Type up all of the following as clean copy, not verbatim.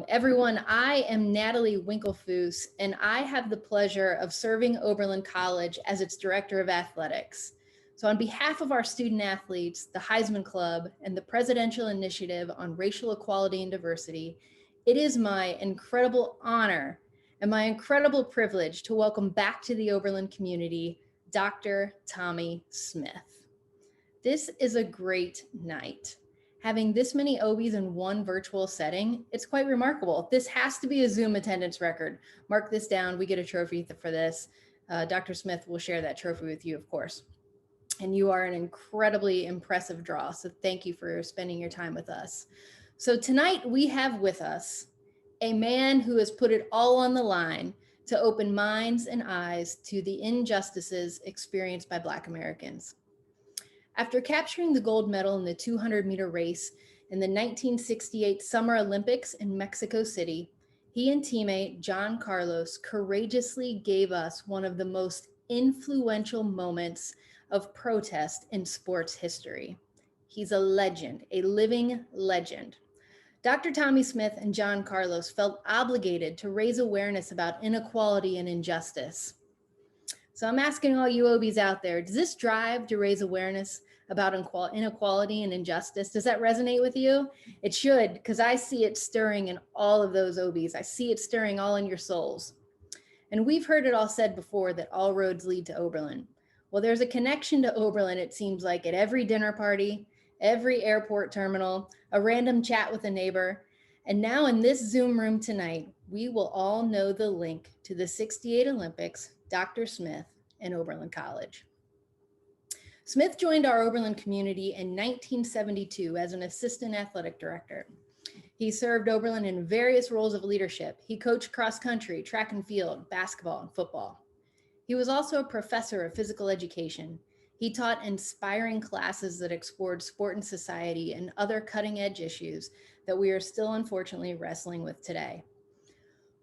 Everyone, I am Natalie Winkelfoos, and I have the pleasure of serving Oberlin College as its Director of Athletics. So on behalf of our student athletes, the Heisman Club, and the Presidential Initiative on Racial Equality and Diversity, it is my incredible honor and my incredible privilege to welcome back to the Oberlin community, Dr. Tommie Smith. This is a great night. Having this many OBs in one virtual setting, it's quite remarkable. This has to be a Zoom attendance record. Mark this down. We get a trophy for this. Dr. Smith will share that trophy with you, of course. And you are an incredibly impressive draw. So thank you for spending your time with us. So tonight we have with us a man who has put it all on the line to open minds and eyes to the injustices experienced by Black Americans. After capturing the gold medal in the 200-meter race in the 1968 Summer Olympics in Mexico City, he and teammate John Carlos courageously gave us one of the most influential moments of protest in sports history. He's a legend, a living legend. Dr. Tommie Smith and John Carlos felt obligated to raise awareness about inequality and injustice. So I'm asking all you OBs out there, does this drive to raise awareness about inequality and injustice? Does that resonate with you? It should, because I see it stirring in all of those OBs. I see it stirring all in your souls. And we've heard it all said before that all roads lead to Oberlin. Well, there's a connection to Oberlin, it seems like, at every dinner party, every airport terminal, a random chat with a neighbor. And now in this Zoom room tonight, we will all know the link to the '68 Olympics, Dr. Smith, and Oberlin College. Smith joined our Oberlin community in 1972 as an assistant athletic director. He served Oberlin in various roles of leadership. He coached cross country, track and field, basketball, and football. He was also a professor of physical education. He taught inspiring classes that explored sport and society and other cutting edge issues that we are still unfortunately wrestling with today.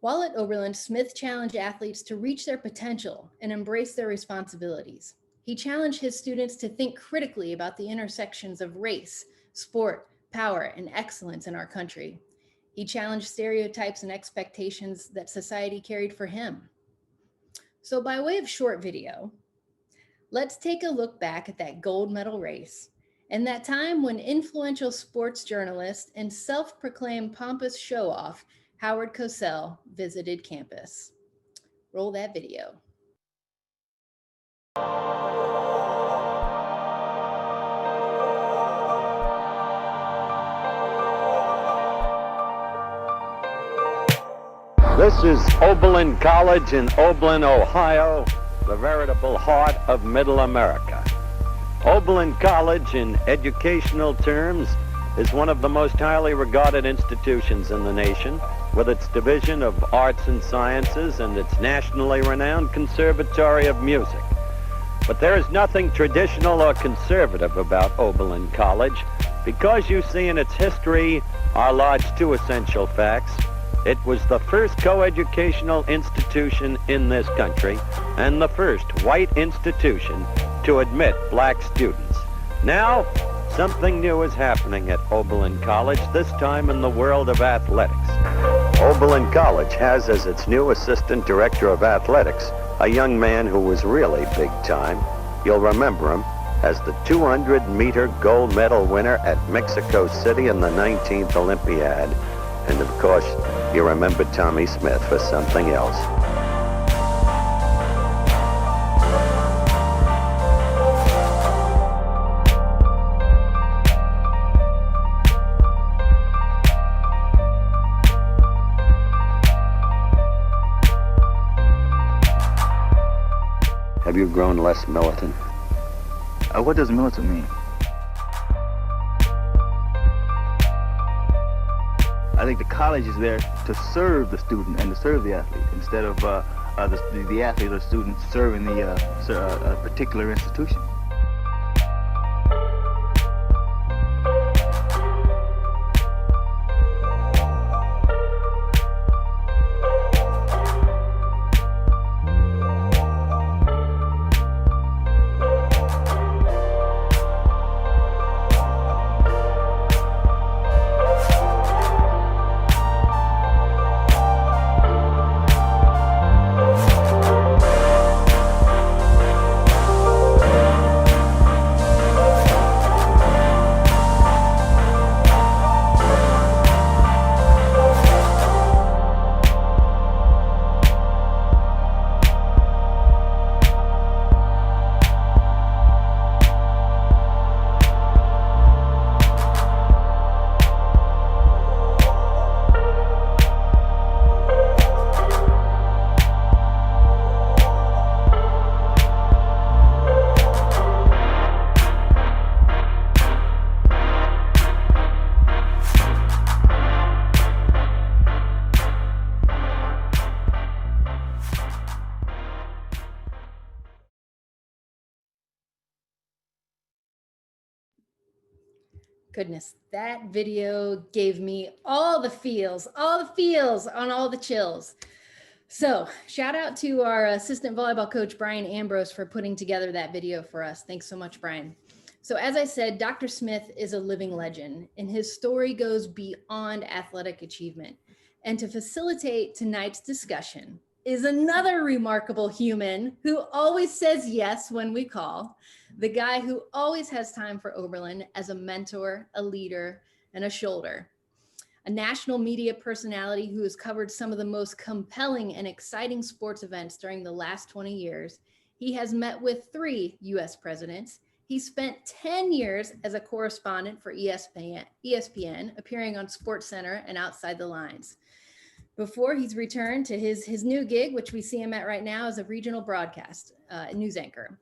While at Oberlin, Smith challenged athletes to reach their potential and embrace their responsibilities. He challenged his students to think critically about the intersections of race, sport, power, and excellence in our country. He challenged stereotypes and expectations that society carried for him. So by way of short video, let's take a look back at that gold medal race and that time when influential sports journalist and self-proclaimed pompous show-off Howard Cosell visited campus. Roll that video. This is Oberlin College in Oberlin, Ohio, the veritable heart of Middle America. Oberlin College, in educational terms, is one of the most highly regarded institutions in the nation, with its division of arts and sciences and its nationally renowned Conservatory of Music. But there is nothing traditional or conservative about Oberlin College, because you see in its history are large two essential facts. It was the first coeducational institution in this country and the first white institution to admit black students. Now, something new is happening at Oberlin College, this time in the world of athletics. Oberlin College has as its new assistant director of athletics a young man who was really big time. You'll remember him as the 200-meter gold medal winner at Mexico City in the 19th Olympiad. And of course, you remember Tommie Smith for something else. Have you grown less militant? What does militant mean? I think the college is there to serve the student and to serve the athlete instead of the athlete or student serving a particular institution. Goodness, that video gave me all the feels on all the chills. So shout out to our assistant volleyball coach, Brian Ambrose, for putting together that video for us. Thanks so much, Brian. So as I said, Dr. Smith is a living legend, and his story goes beyond athletic achievement. And to facilitate tonight's discussion is another remarkable human who always says yes when we call, the guy who always has time for Oberlin as a mentor, a leader, and a shoulder. A national media personality who has covered some of the most compelling and exciting sports events during the last 20 years. He has met with 3 US presidents. He spent 10 years as a correspondent for ESPN, appearing on SportsCenter and Outside the Lines. Before he's returned to his new gig, which we see him at right now as a regional broadcast news anchor.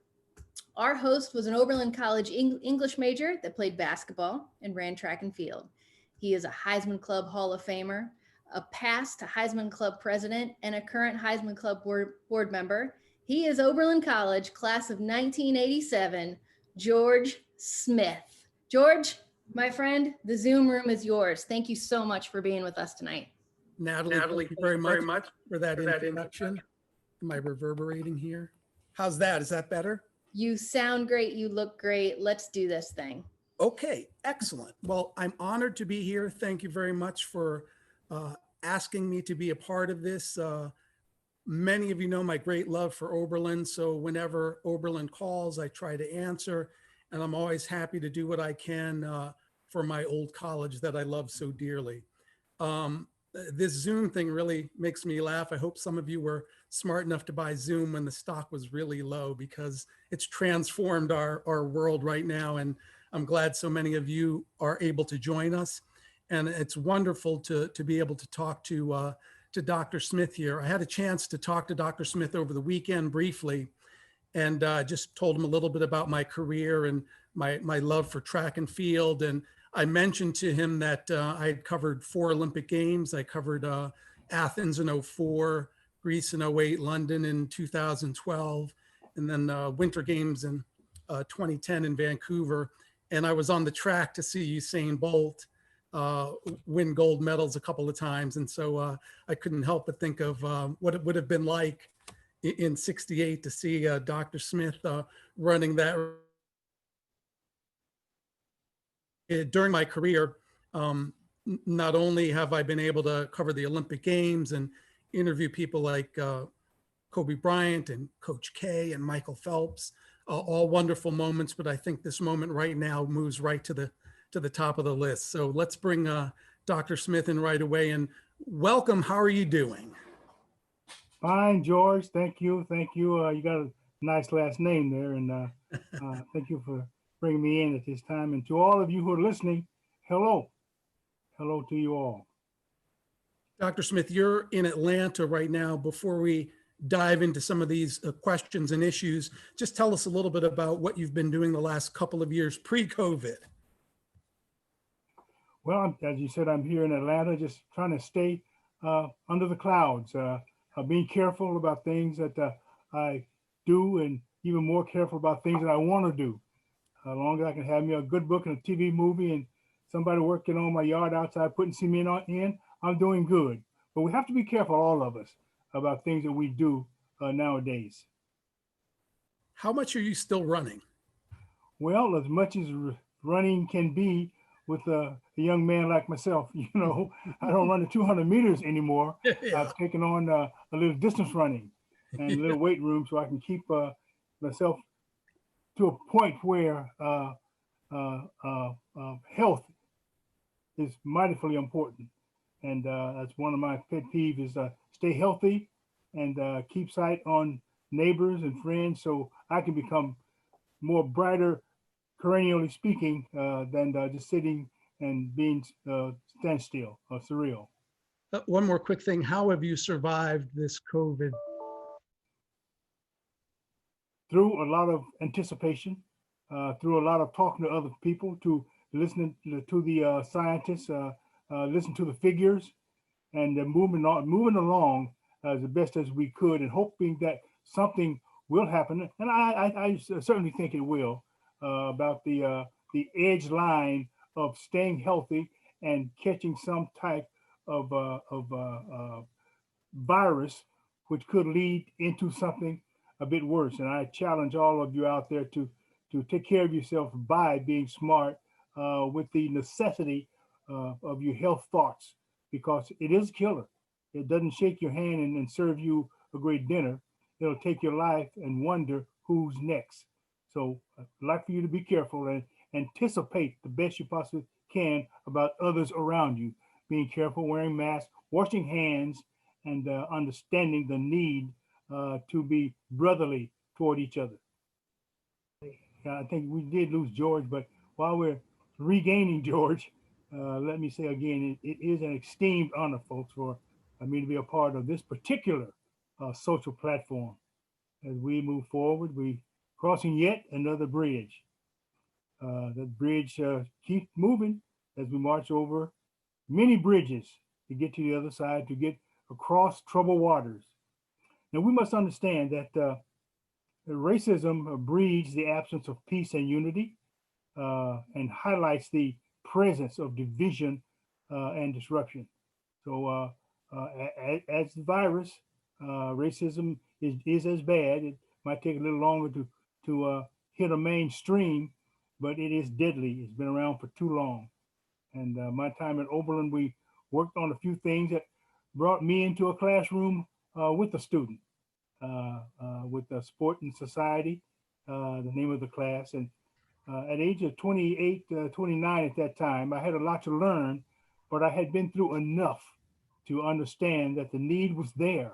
Our host was an Oberlin College English major that played basketball and ran track and field. He is a Heisman Club Hall of Famer, a past Heisman Club president, and a current Heisman Club board member. He is Oberlin College, class of 1987, George Smith. George, my friend, the Zoom room is yours. Thank you so much for being with us tonight. Natalie, thank you very much for that introduction. Am I reverberating here? How's that? Is that better? You sound great. You look great. Let's do this thing. Okay, excellent. Well, I'm honored to be here. Thank you very much for asking me to be a part of this. Many of you know my great love for Oberlin, so whenever Oberlin calls, I try to answer, and I'm always happy to do what I can for my old college that I love so dearly. This Zoom thing really makes me laugh. I hope some of you were smart enough to buy Zoom when the stock was really low, because it's transformed our world right now, and I'm glad so many of you are able to join us. And it's wonderful to be able to talk to Dr. Smith here. I had a chance to talk to Dr. Smith over the weekend briefly, and just told him a little bit about my career and my love for track and field. And I mentioned to him that I had covered 4 Olympic Games. I covered Athens in 2004, Greece in 2008, London in 2012, and then Winter Games in 2010 in Vancouver. And I was on the track to see Usain Bolt win gold medals a couple of times. And so I couldn't help but think of what it would have been like in '68 to see Dr. Smith running that. During my career, not only have I been able to cover the Olympic Games and interview people like Kobe Bryant and Coach K and Michael Phelps, all wonderful moments, but I think this moment right now moves right to the top of the list. So let's bring Dr. Smith in right away, and welcome. How are you doing? Fine, George. Thank you. Thank you. You got a nice last name there, and thank you for bringing me in at this time. And to all of you who are listening, hello. Hello to you all. Dr. Smith, you're in Atlanta right now. Before we dive into some of these questions and issues, just tell us a little bit about what you've been doing the last couple of years pre-COVID. Well, as you said, I'm here in Atlanta, just trying to stay under the clouds, being careful about things that I do, and even more careful about things that I want to do. As long as I can have me a good book and a TV movie and somebody working on my yard outside putting cement in, I'm doing good. But we have to be careful, all of us, about things that we do nowadays. How much are you still running? Well, as much as running can be with a young man like myself. You know, I don't run the 200 meters anymore. Yeah. I've taken on a little distance running and a little weight room so I can keep myself to a point where health is mightily important. And that's one of my pet peeves is stay healthy and keep sight on neighbors and friends so I can become more brighter, perennially speaking, than just sitting and being standstill or surreal. One more quick thing. How have you survived this COVID? Through a lot of anticipation, through a lot of talking to other people, to listening to the scientists, listen to the figures, and moving along as the best as we could, and hoping that something will happen. And I certainly think it will, about the edge line of staying healthy and catching some type of virus, which could lead into something a bit worse. And I challenge all of you out there to take care of yourself by being smart with the necessity of your health thoughts, because it is a killer. It doesn't shake your hand and serve you a great dinner. It'll take your life and wonder who's next. So I'd like for you to be careful and anticipate the best you possibly can about others around you. Being careful, wearing masks, washing hands, and understanding the need to be brotherly toward each other. I think we did lose George, but while we're regaining George, let me say again, it is an esteemed honor, folks, for me to be a part of this particular social platform. As we move forward, we crossing yet another bridge. That bridge keeps moving as we march over many bridges to get to the other side, to get across troubled waters. Now, we must understand that racism breeds the absence of peace and unity and highlights the presence of division and disruption. So as the virus, racism is as bad. It might take a little longer to hit a mainstream, but it is deadly. It's been around for too long. And my time at Oberlin, we worked on a few things that brought me into a classroom with a student, with the Sport and Society, the name of the class. And at age of 28, 29 at that time, I had a lot to learn, but I had been through enough to understand that the need was there.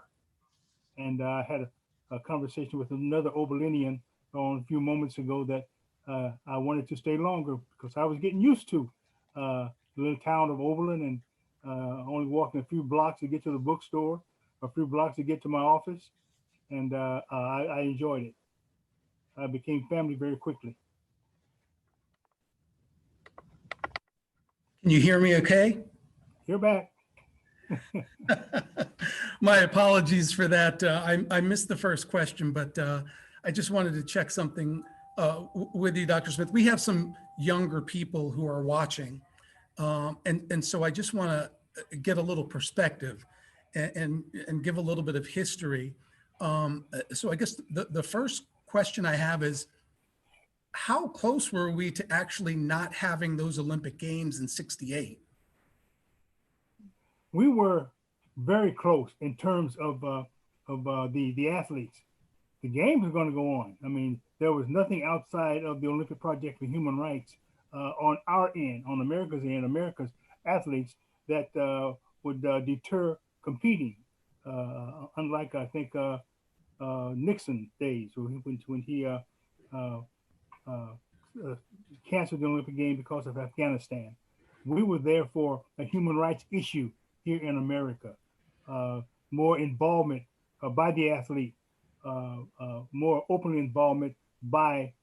And I had a conversation with another Oberlinian a few moments ago that I wanted to stay longer because I was getting used to the little town of Oberlin and only walking a few blocks to get to the bookstore, a few blocks to get to my office. And I enjoyed it. I became family very quickly. Can you hear me okay? You're back. My apologies for that. I missed the first question, but I just wanted to check something with you, Dr. Smith. We have some younger people who are watching. And so I just want to get a little perspective and give a little bit of history. So I guess the first question I have is, how close were we to actually not having those Olympic Games in '68? We were very close in terms of the athletes. The games are going to go on. I mean, there was nothing outside of the Olympic Project for Human Rights on our end, on America's end, America's athletes that would deter competing. Unlike, I think, Nixon days when he canceled the Olympic Games because of Afghanistan. We were there for a human rights issue here in America. More involvement by the athlete, more open involvement by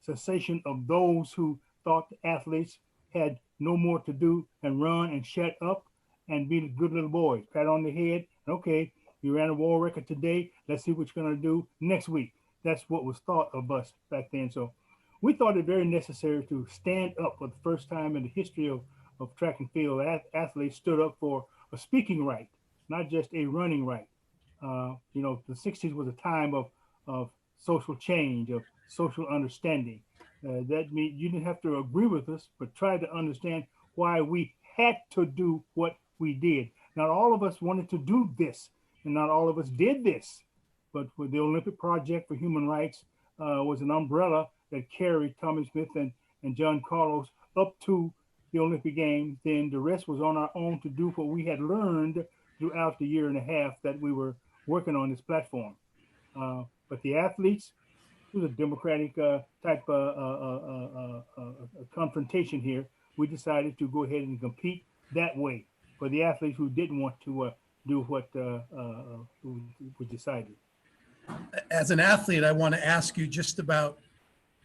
cessation of those who thought the athletes had no more to do than run and shut up and be the good little boys. Pat on the head. Okay, you ran a war record today. Let's see what you're going to do next week. That's what was thought of us back then. So we thought it very necessary to stand up for the first time in the history of track and field. Athletes stood up for a speaking right, not just a running right. You know, the 60s was a time of social change, of social understanding. That means you didn't have to agree with us, but try to understand why we had to do what we did. Not all of us wanted to do this, and not all of us did this. But for the Olympic Project for Human Rights was an umbrella that carried Tommie Smith and John Carlos up to the Olympic Games. Then the rest was on our own to do what we had learned throughout the year and a half that we were working on this platform. But the athletes, it was a democratic type confrontation here. We decided to go ahead and compete that way for the athletes who didn't want to do what we decided. As an athlete, I want to ask you just about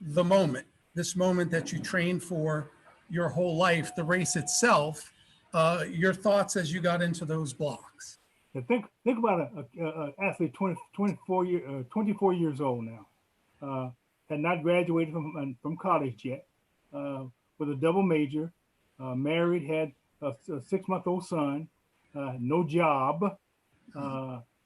the moment, this moment that you trained for your whole life, the race itself, your thoughts as you got into those blocks. Now think about an athlete 24 years old now, had not graduated from college yet, with a double major, married, had a 6-month-old son, no job,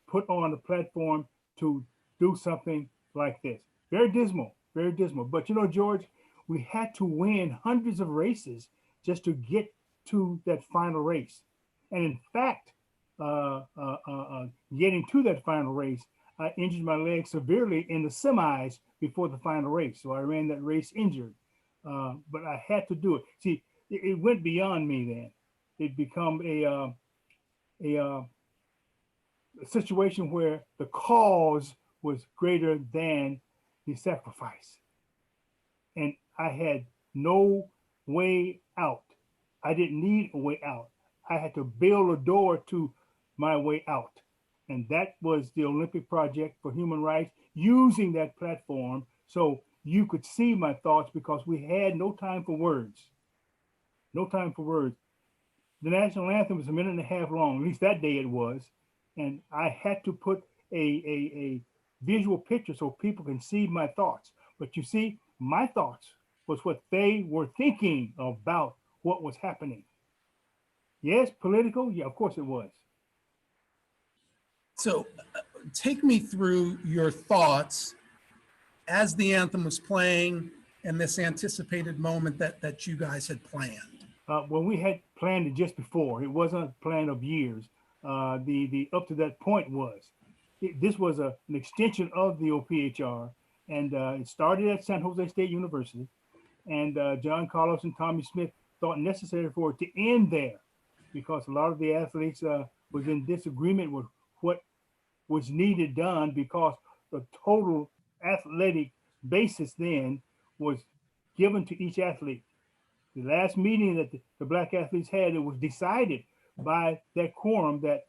put on a platform to do something like this. Very dismal, very dismal. But you know, George, we had to win hundreds of races just to get to that final race. And in fact, getting to that final race, I injured my leg severely in the semis before the final race. So I ran that race injured. But I had to do it. See, it went beyond me then. It become a situation where the cause was greater than the sacrifice. And I had no way out. I didn't need a way out. I had to build a door to my way out. And that was the Olympic Project for Human Rights, using that platform so you could see my thoughts, because we had no time for words. No time for words. The national anthem was a minute and a half long, at least that day it was. And I had to put a visual picture so people can see my thoughts. But you see, my thoughts was what they were thinking about what was happening. Yes, political? Yeah, of course it was. So take me through your thoughts as the anthem was playing and this anticipated moment that you guys had planned. Well, we had planned it just before. It wasn't a plan of years. The up to that point was. This was an extension of the OPHR, and it started at San Jose State University. And John Carlos and Tommie Smith thought necessary for it to end there, because a lot of the athletes was in disagreement with what was needed done, because the total athletic basis then was given to each athlete. The last meeting that the Black athletes had, it was decided by that quorum that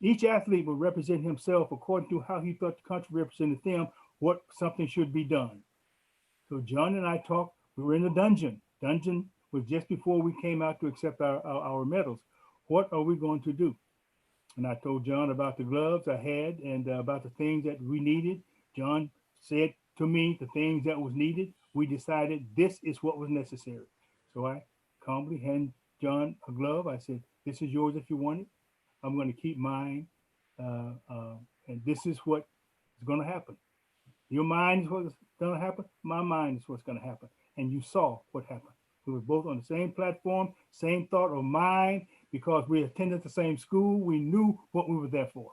each athlete would represent himself according to how he thought the country represented them, what something should be done. So John and I talked. We were in the dungeon. Dungeon was just before we came out to accept our medals. What are we going to do? And I told John about the gloves I had and about the things that we needed. John said to me the things that was needed. We decided this is what was necessary. So I calmly handed John a glove. I said, "This is yours if you want it. I'm going to keep mine. And this is what is going to happen. Your mind is what's going to happen. My mind is what's going to happen." And you saw what happened. We were both on the same platform, same thought of mind, because we attended the same school. We knew what we were there for.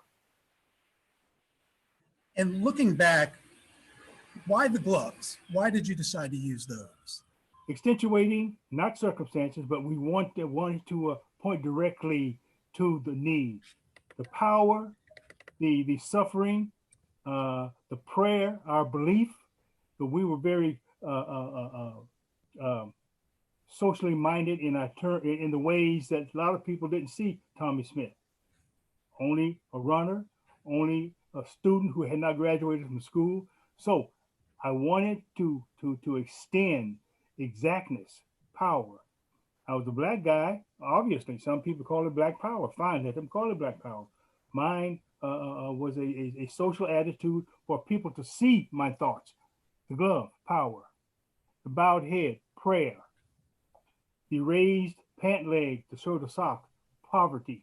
And looking back, why the gloves? Why did you decide to use those? Accentuating, not circumstances, but we wanted to point directly to the need, the power, the suffering, the prayer, our belief. But we were very socially minded in the ways that a lot of people didn't see Tommie Smith. Only a runner, only a student who had not graduated from school. So I wanted to extend exactness, power. I was a Black guy, obviously. Some people call it Black power. Fine, let them call it Black power. Mine was a social attitude for people to see my thoughts. The glove, power. The bowed head, prayer. The raised pant leg to show the sock, poverty.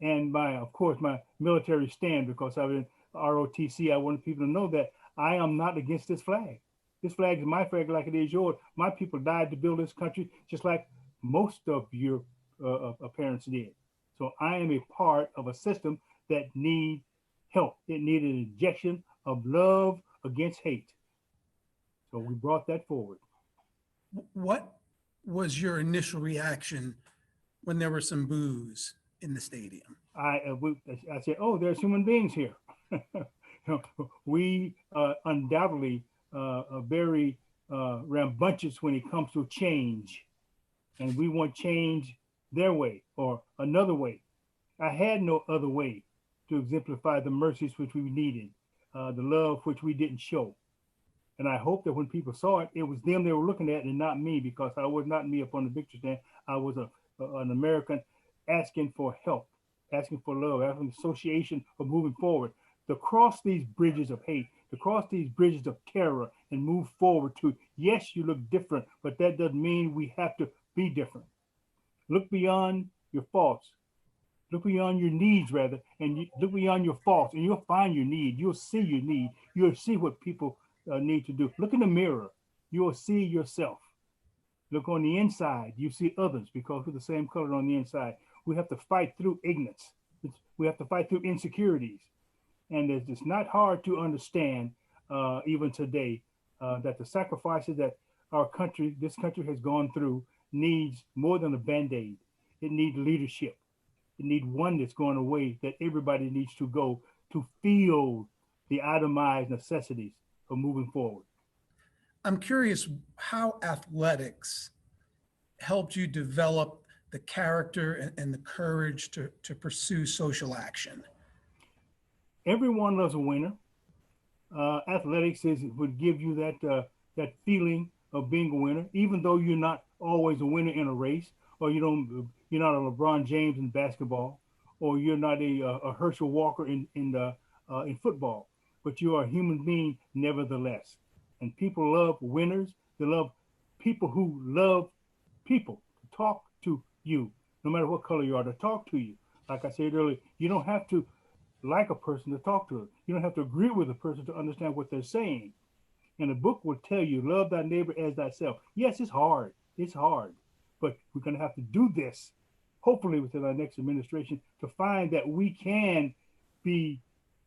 And of course, my military stand, because I was in ROTC. I wanted people to know that I am not against this flag. This flag is my flag like it is yours. My people died to build this country just like most of your parents did. So I am a part of a system that needs help. It needed an injection of love against hate. So we brought that forward. What was your initial reaction when there were some boos in the stadium? I said, "Oh, there's human beings here." We undoubtedly are very rambunctious when it comes to change, and we want change their way or another way. I had no other way to exemplify the mercies which we needed, the love which we didn't show. And I hope that when people saw it, it was them they were looking at and not me, because I was not me up on the victory stand. I was an American asking for help, asking for love, asking association of moving forward, to cross these bridges of hate, to cross these bridges of terror and move forward to, yes, you look different, but that doesn't mean we have to be different. Look beyond your faults. Look beyond your needs, rather, and look beyond your faults, and you'll find your need. You'll see your need. You'll see what people need to do. Look in the mirror. You'll see yourself. Look on the inside. You see others because we're the same color on the inside. We have to fight through ignorance. We have to fight through insecurities. And it's not hard to understand, even today, that the sacrifices that this country has gone through needs more than a Band-Aid. It needs leadership. It needs one that's going away that everybody needs to go to feel the itemized necessities of moving forward. I'm curious how athletics helped you develop the character and the courage to pursue social action. Everyone loves a winner. Athletics would give you that feeling of being a winner, even though you're not always a winner in a race, or you're not a LeBron James in basketball, or you're not a Herschel Walker in football, but you are a human being nevertheless. And people love winners. They love people who love people to talk to you, no matter what color you are, to talk to you. Like I said earlier, you don't have to like a person to talk to her. You don't have to agree with a person to understand what they're saying. And the book will tell you, love thy neighbor as thyself. Yes, it's hard. It's hard. But we're going to have to do this, hopefully within our next administration, to find that we can be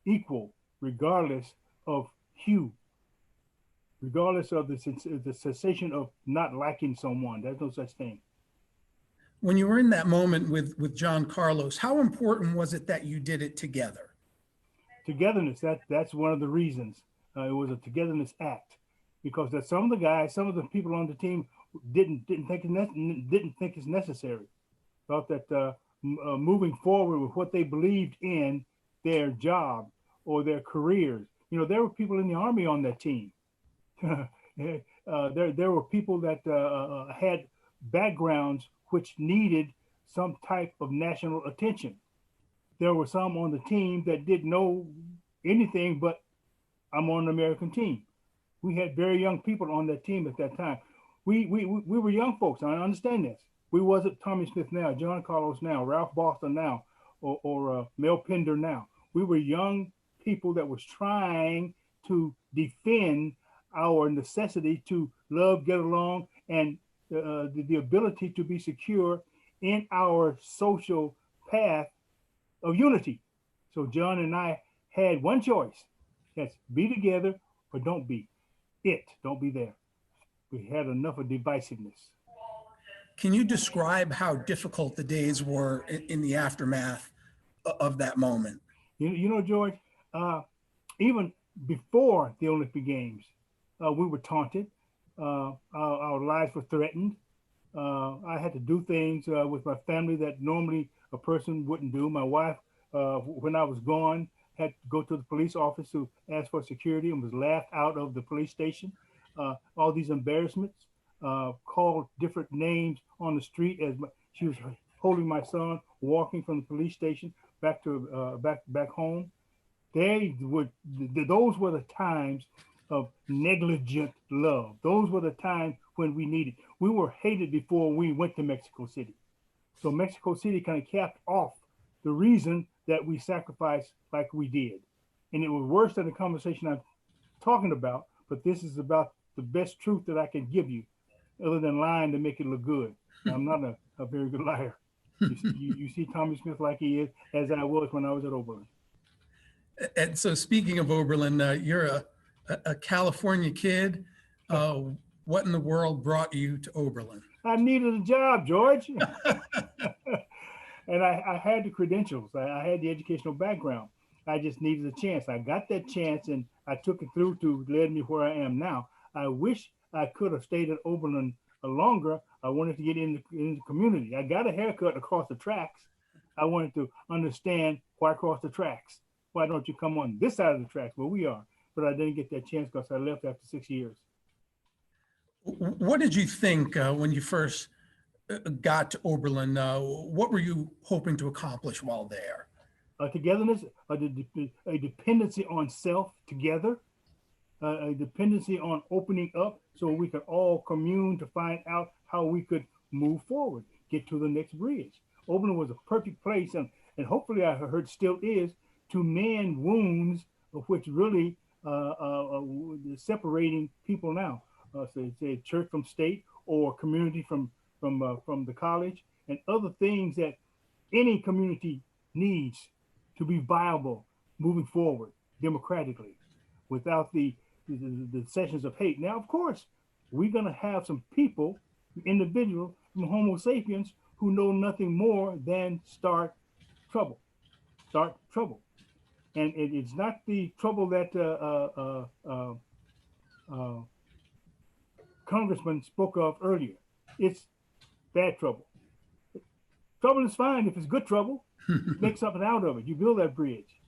equal regardless of hue, regardless of the cessation of not liking someone. There's no such thing. When you were in that moment with John Carlos, how important was it that you did it together? Togetherness, that's one of the reasons. It was a togetherness act, because that some of the people on the team didn't think it's necessary. Thought that moving forward with what they believed in their job or their careers. There were people in the Army on that team. There were people that had backgrounds which needed some type of national attention. There were some on the team that didn't know anything but, I'm on an American team. We had very young people on that team at that time. We were young folks. I understand this. We wasn't Tommie Smith now, John Carlos now, Ralph Boston now, or Mel Pender now. We were young people that was trying to defend our necessity to love, get along, and the ability to be secure in our social path of unity. So John and I had one choice. That's be together or don't be. Don't be there. We had enough of divisiveness. Can you describe how difficult the days were in the aftermath of that moment? George, even before the Olympic Games, we were taunted. Our lives were threatened. I had to do things with my family that normally a person wouldn't do. My wife, when I was gone, had to go to the police office to ask for security and was laughed out of the police station. All these embarrassments, called different names on the street as she was holding my son, walking from the police station back to back home. Those were the times of negligent love. Those were the times when we needed. We were hated before we went to Mexico City. So Mexico City kind of capped off the reason that we sacrificed like we did. And it was worse than the conversation I'm talking about, but this is about the best truth that I can give you, other than lying to make it look good. Now, I'm not a very good liar. You see Tommie Smith like he is, as I was when I was at Oberlin. And so speaking of Oberlin, you're a California kid. What in the world brought you to Oberlin? I needed a job, George. And I had the credentials. I had the educational background. I just needed a chance. I got that chance and I took it through to lead me where I am now. I wish I could have stayed at Oberlin longer. I wanted to get in the community. I got a haircut across the tracks. I wanted to understand why across the tracks. Why don't you come on this side of the tracks where we are? But I didn't get that chance because I left after 6 years. What did you think when you first got to Oberlin? What were you hoping to accomplish while there? Togetherness, a dependency on self together, a dependency on opening up so we could all commune to find out how we could move forward, get to the next bridge. Oberlin was a perfect place, and hopefully I heard still is, to mend wounds of which really separating people now. Say church from state or community from the college and other things that any community needs to be viable moving forward democratically without the sessions of hate. Now, of course, we're going to have some people, individuals from Homo sapiens who know nothing more than start trouble. And it's not the trouble that Congressman spoke of earlier. It's bad trouble. Trouble is fine if it's good trouble. Make something out of it. You build that bridge.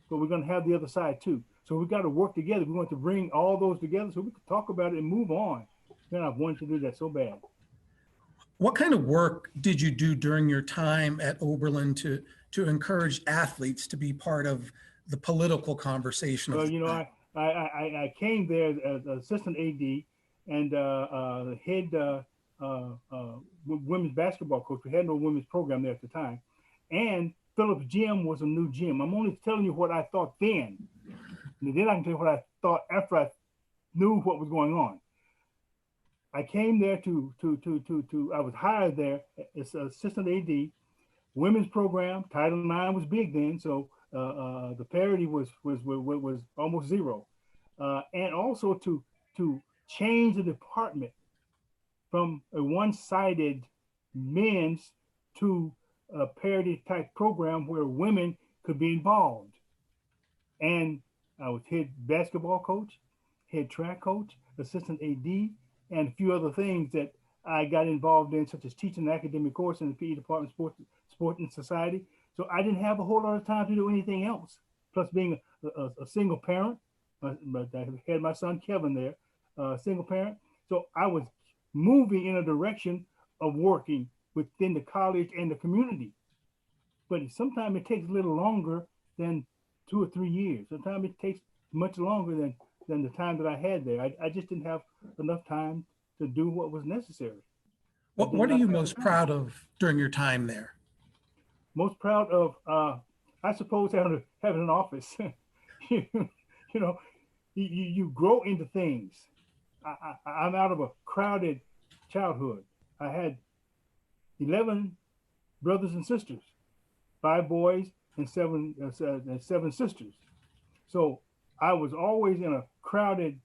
But we're going to have the other side too. So we got to work together. We want to bring all those together so we can talk about it and move on. Man, I've wanted to do that so bad. What kind of work did you do during your time at Oberlin to encourage athletes to be part of the political conversation? Well, you know, I came there as assistant AD and head women's basketball coach. We had no women's program there at the time. And Phillips Gym was a new gym. I'm only telling you what I thought then. And then I can tell you what I thought after I knew what was going on. I came there I was hired there as assistant AD, women's program. Title IX was big then, so the parity was almost zero, and also to change the department from a one-sided men's to a parity type program where women could be involved. And I was head basketball coach, head track coach, assistant AD, and a few other things that I got involved in, such as teaching an academic course in the PE department, sport and society. So I didn't have a whole lot of time to do anything else. Plus being a single parent, I had my son Kevin there, single parent. So I was moving in a direction of working within the college and the community. But sometimes it takes a little longer than 2 or 3 years. Sometimes it takes much longer than the time that I had there. I just didn't have enough time to do what was necessary. What are you most proud of during your time there? Most proud of, I suppose, having an office. you know, you grow into things. I'm out of a crowded childhood. I had 11 brothers and sisters, 5 boys and seven sisters. So I was always in a crowded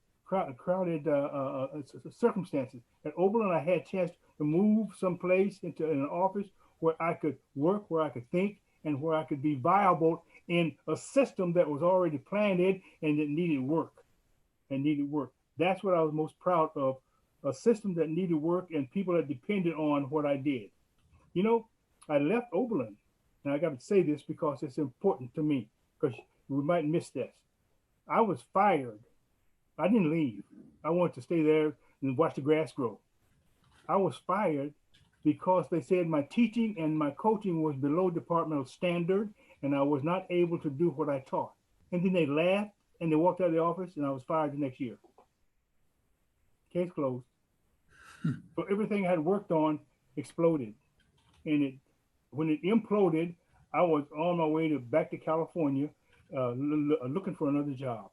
circumstances. At Oberlin, I had a chance to move someplace into an office where I could work, where I could think, and where I could be viable in a system that was already planted and that needed work. That's what I was most proud of, a system that needed work and people that depended on what I did. You know, I left Oberlin, and I got to say this because it's important to me, because we might miss this. I was fired. I didn't leave. I wanted to stay there and watch the grass grow. I was fired because they said my teaching and my coaching was below departmental standard and I was not able to do what I taught. And then they laughed and they walked out of the office and I was fired the next year. Case closed. So everything I had worked on exploded. And when it imploded, I was on my way back to California looking for another job.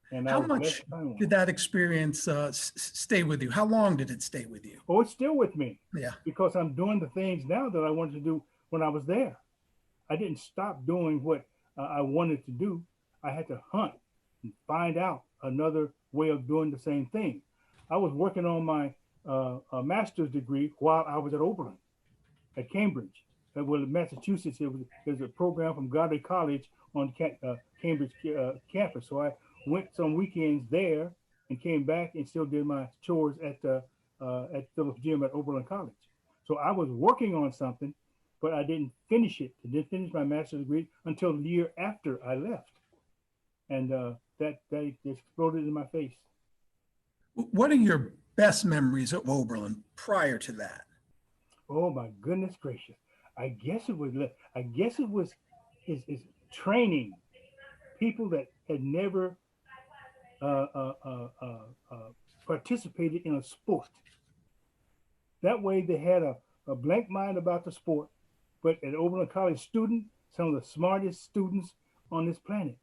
And how much did that experience stay with you? How long did it stay with you? Oh, it's still with me. Yeah. Because I'm doing the things now that I wanted to do when I was there. I didn't stop doing what I wanted to do. I had to hunt and find out another way of doing the same thing. I was working on my master's degree while I was at Oberlin, at Cambridge. Well, Massachusetts, there's a program from Goddard College on Cambridge campus. So I went some weekends there and came back and still did my chores at Phillips Gym at Oberlin College. So I was working on something, but I didn't finish it. I didn't finish my master's degree until the year after I left. And that exploded in my face. What are your best memories of Oberlin prior to that? Oh my goodness gracious. I guess it was his training people that had never uh, uh, uh, uh, uh, participated in a sport. That way, they had a blank mind about the sport, but an Oberlin College student, some of the smartest students on this planet.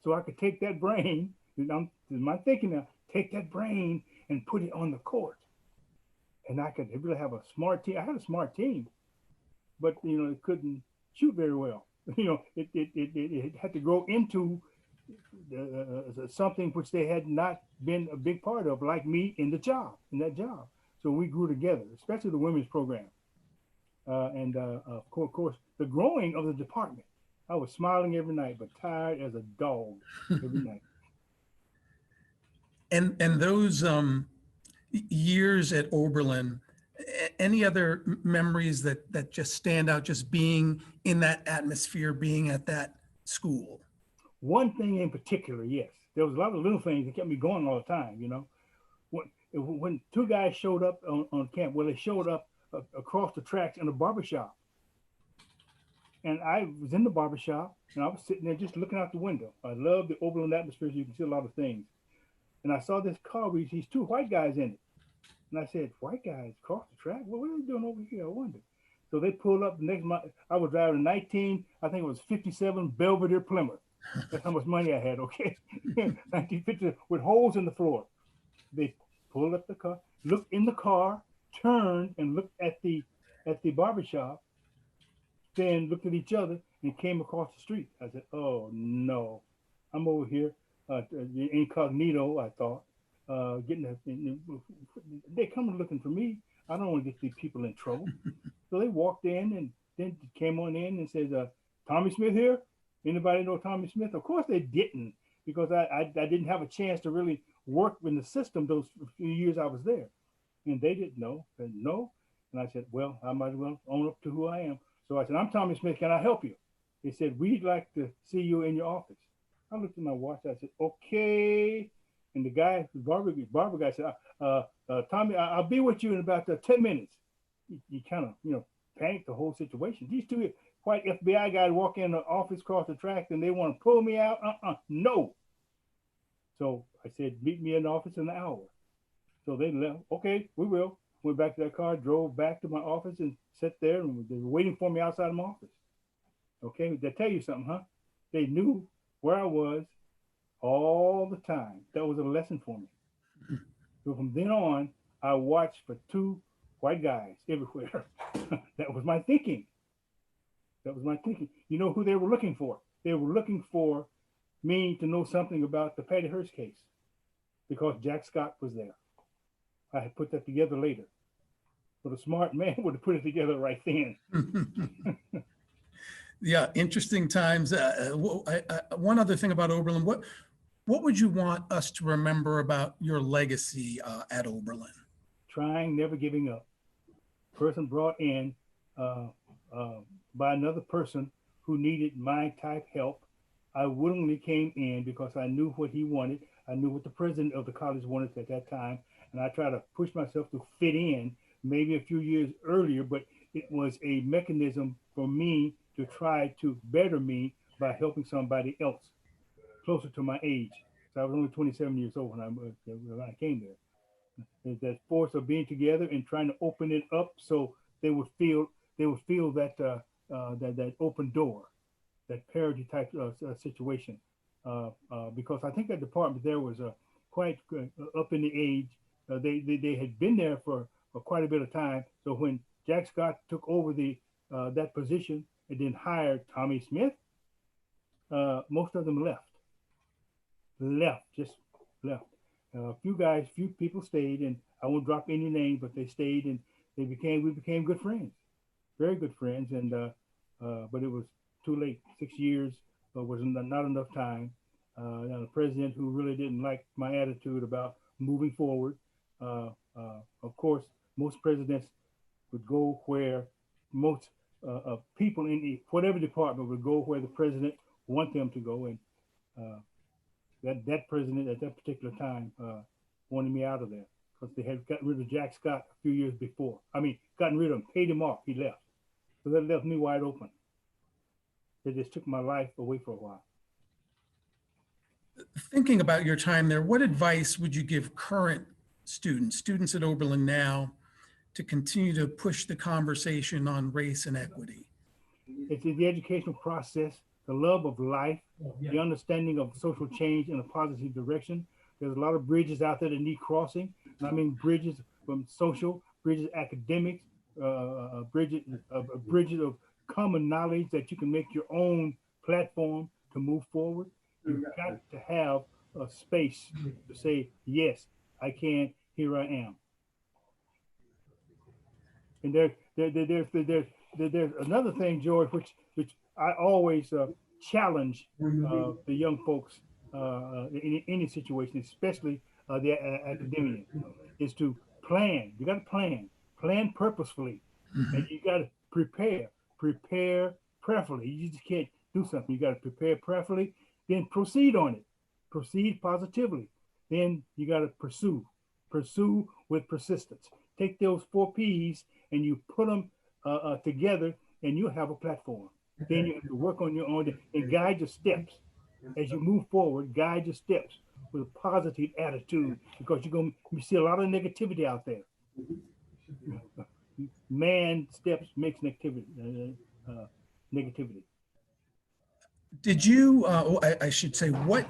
So I could take that brain, and my thinking now, take that brain and put it on the court. And I could really have a smart team. I had a smart team, but it couldn't shoot very well. It had to grow into something which they had not been a big part of, like me in that job. So we grew together, especially the women's program. And of course, the growing of the department. I was smiling every night, but tired as a dog every night. And those years at Oberlin, any other memories that just stand out, just being in that atmosphere, being at that school? One thing in particular, yes, there was a lot of little things that kept me going all the time. When two guys showed up on camp, well, they showed up across the tracks in a barbershop. And I was in the barbershop and I was sitting there just looking out the window. I love the Oberlin atmosphere, so you can see a lot of things. And I saw this car with these two white guys in it. And I said, white guys cross the track? Well, what are they doing over here? I wonder. So they pulled up the next month. I was driving I think it was 57 Belvedere Plymouth. That's how much money I had, okay? 1950 with holes in the floor. They pulled up the car, looked in the car, turned and looked at the barbershop, then looked at each other and came across the street. I said, oh no, I'm over here, incognito, I thought, they come looking for me. I don't want to get these people in trouble. So they walked in and then came on in and said, Tommie Smith here? Anybody know Tommie Smith? Of course they didn't, because I didn't have a chance to really work in the system those few years I was there. And they didn't know. Said, no. And I said, well, I might as well own up to who I am. So I said, I'm Tommie Smith. Can I help you? They said, we'd like to see you in your office. I looked at my watch. I said, okay. And the guy, the barber guy said, Tommie, I'll be with you in about 10 minutes. You kind of, panicked the whole situation. These two white FBI guys walk in the office across the track and they want to pull me out. No. So I said, meet me in the office in an hour. So they left. Okay, we will. Went back to their car, drove back to my office and sat there, and they were waiting for me outside of my office. Okay, they tell you something, huh? They knew where I was all the time. That was a lesson for me. So from then on, I watched for two white guys everywhere. That was my thinking. You know who they were looking for? They were looking for me to know something about the Patty Hearst case, because Jack Scott was there. I had put that together later. But a smart man would have put it together right then. Yeah, interesting times. One other thing about Oberlin, what would you want us to remember about your legacy at Oberlin? Trying, never giving up. Person brought in by another person who needed my type help. I willingly came in because I knew what he wanted. I knew what the president of the college wanted at that time. And I tried to push myself to fit in maybe a few years earlier, but it was a mechanism for me to try to better me by helping somebody else closer to my age. So I was only 27 years old when I came there. There's that force of being together and trying to open it up so they would feel that that open door, that parity type situation. Because I think that department there was quite up in the age. They had been there for quite a bit of time. So when Jack Scott took over that position and then hired Tommie Smith, most of them left. Just left. A few people stayed, and I won't drop any names, but they stayed, and we became good friends, very good friends. And but it was too late. 6 years was not enough time. And the president, who really didn't like my attitude about moving forward. Of course, most presidents would go where most people in whatever department would go where the president want them to go, and that president at that particular time wanted me out of there because they had gotten rid of Jack Scott a few years before. I mean, gotten rid of him, paid him off. He left, so that left me wide open. They just took my life away for a while. Thinking about your time there, what advice would you give current students at Oberlin now to continue to push the conversation on race and equity? It's the educational process, the love of life, the understanding of social change in a positive direction. There's a lot of bridges out there that need crossing. And I mean bridges from social, bridges academics, bridges of common knowledge that you can make your own platform to move forward. You've got to have a space to say, yes, I can, here I am. And there's another thing, George, which I always challenge the young folks in any situation, especially the academia, is to plan. You got to plan purposefully, and you got to prepare prayerfully. You just can't do something. You got to prepare prayerfully, then proceed on it, proceed positively. Then you got to pursue with persistence. Take those 4 P's and you put them together, and you have a platform. Then you have to work on your own and guide your steps as you move forward. Guide your steps with a positive attitude, because you see a lot of negativity out there. Man steps makes negativity. Did you, I should say, what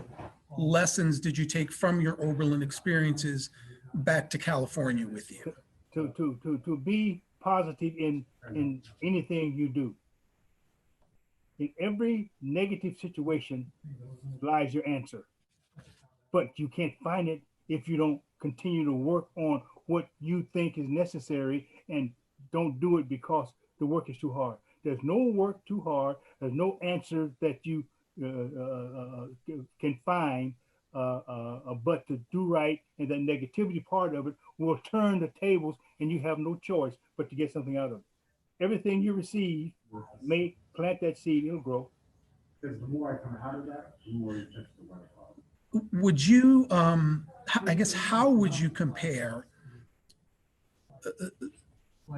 lessons did you take from your Oberlin experiences back to California with you? To be positive in anything you do. In every negative situation lies your answer, but you can't find it if you don't continue to work on what you think is necessary, and don't do it because the work is too hard. There's no work too hard. There's no answer that you can find but to do right, and the negativity part of it will turn the tables, and you have no choice but to get something out of it. Everything you receive, plant that seed, it'll grow. Because the more I come out of that, the more it touches the waterfall. Would you, I guess, how would you compare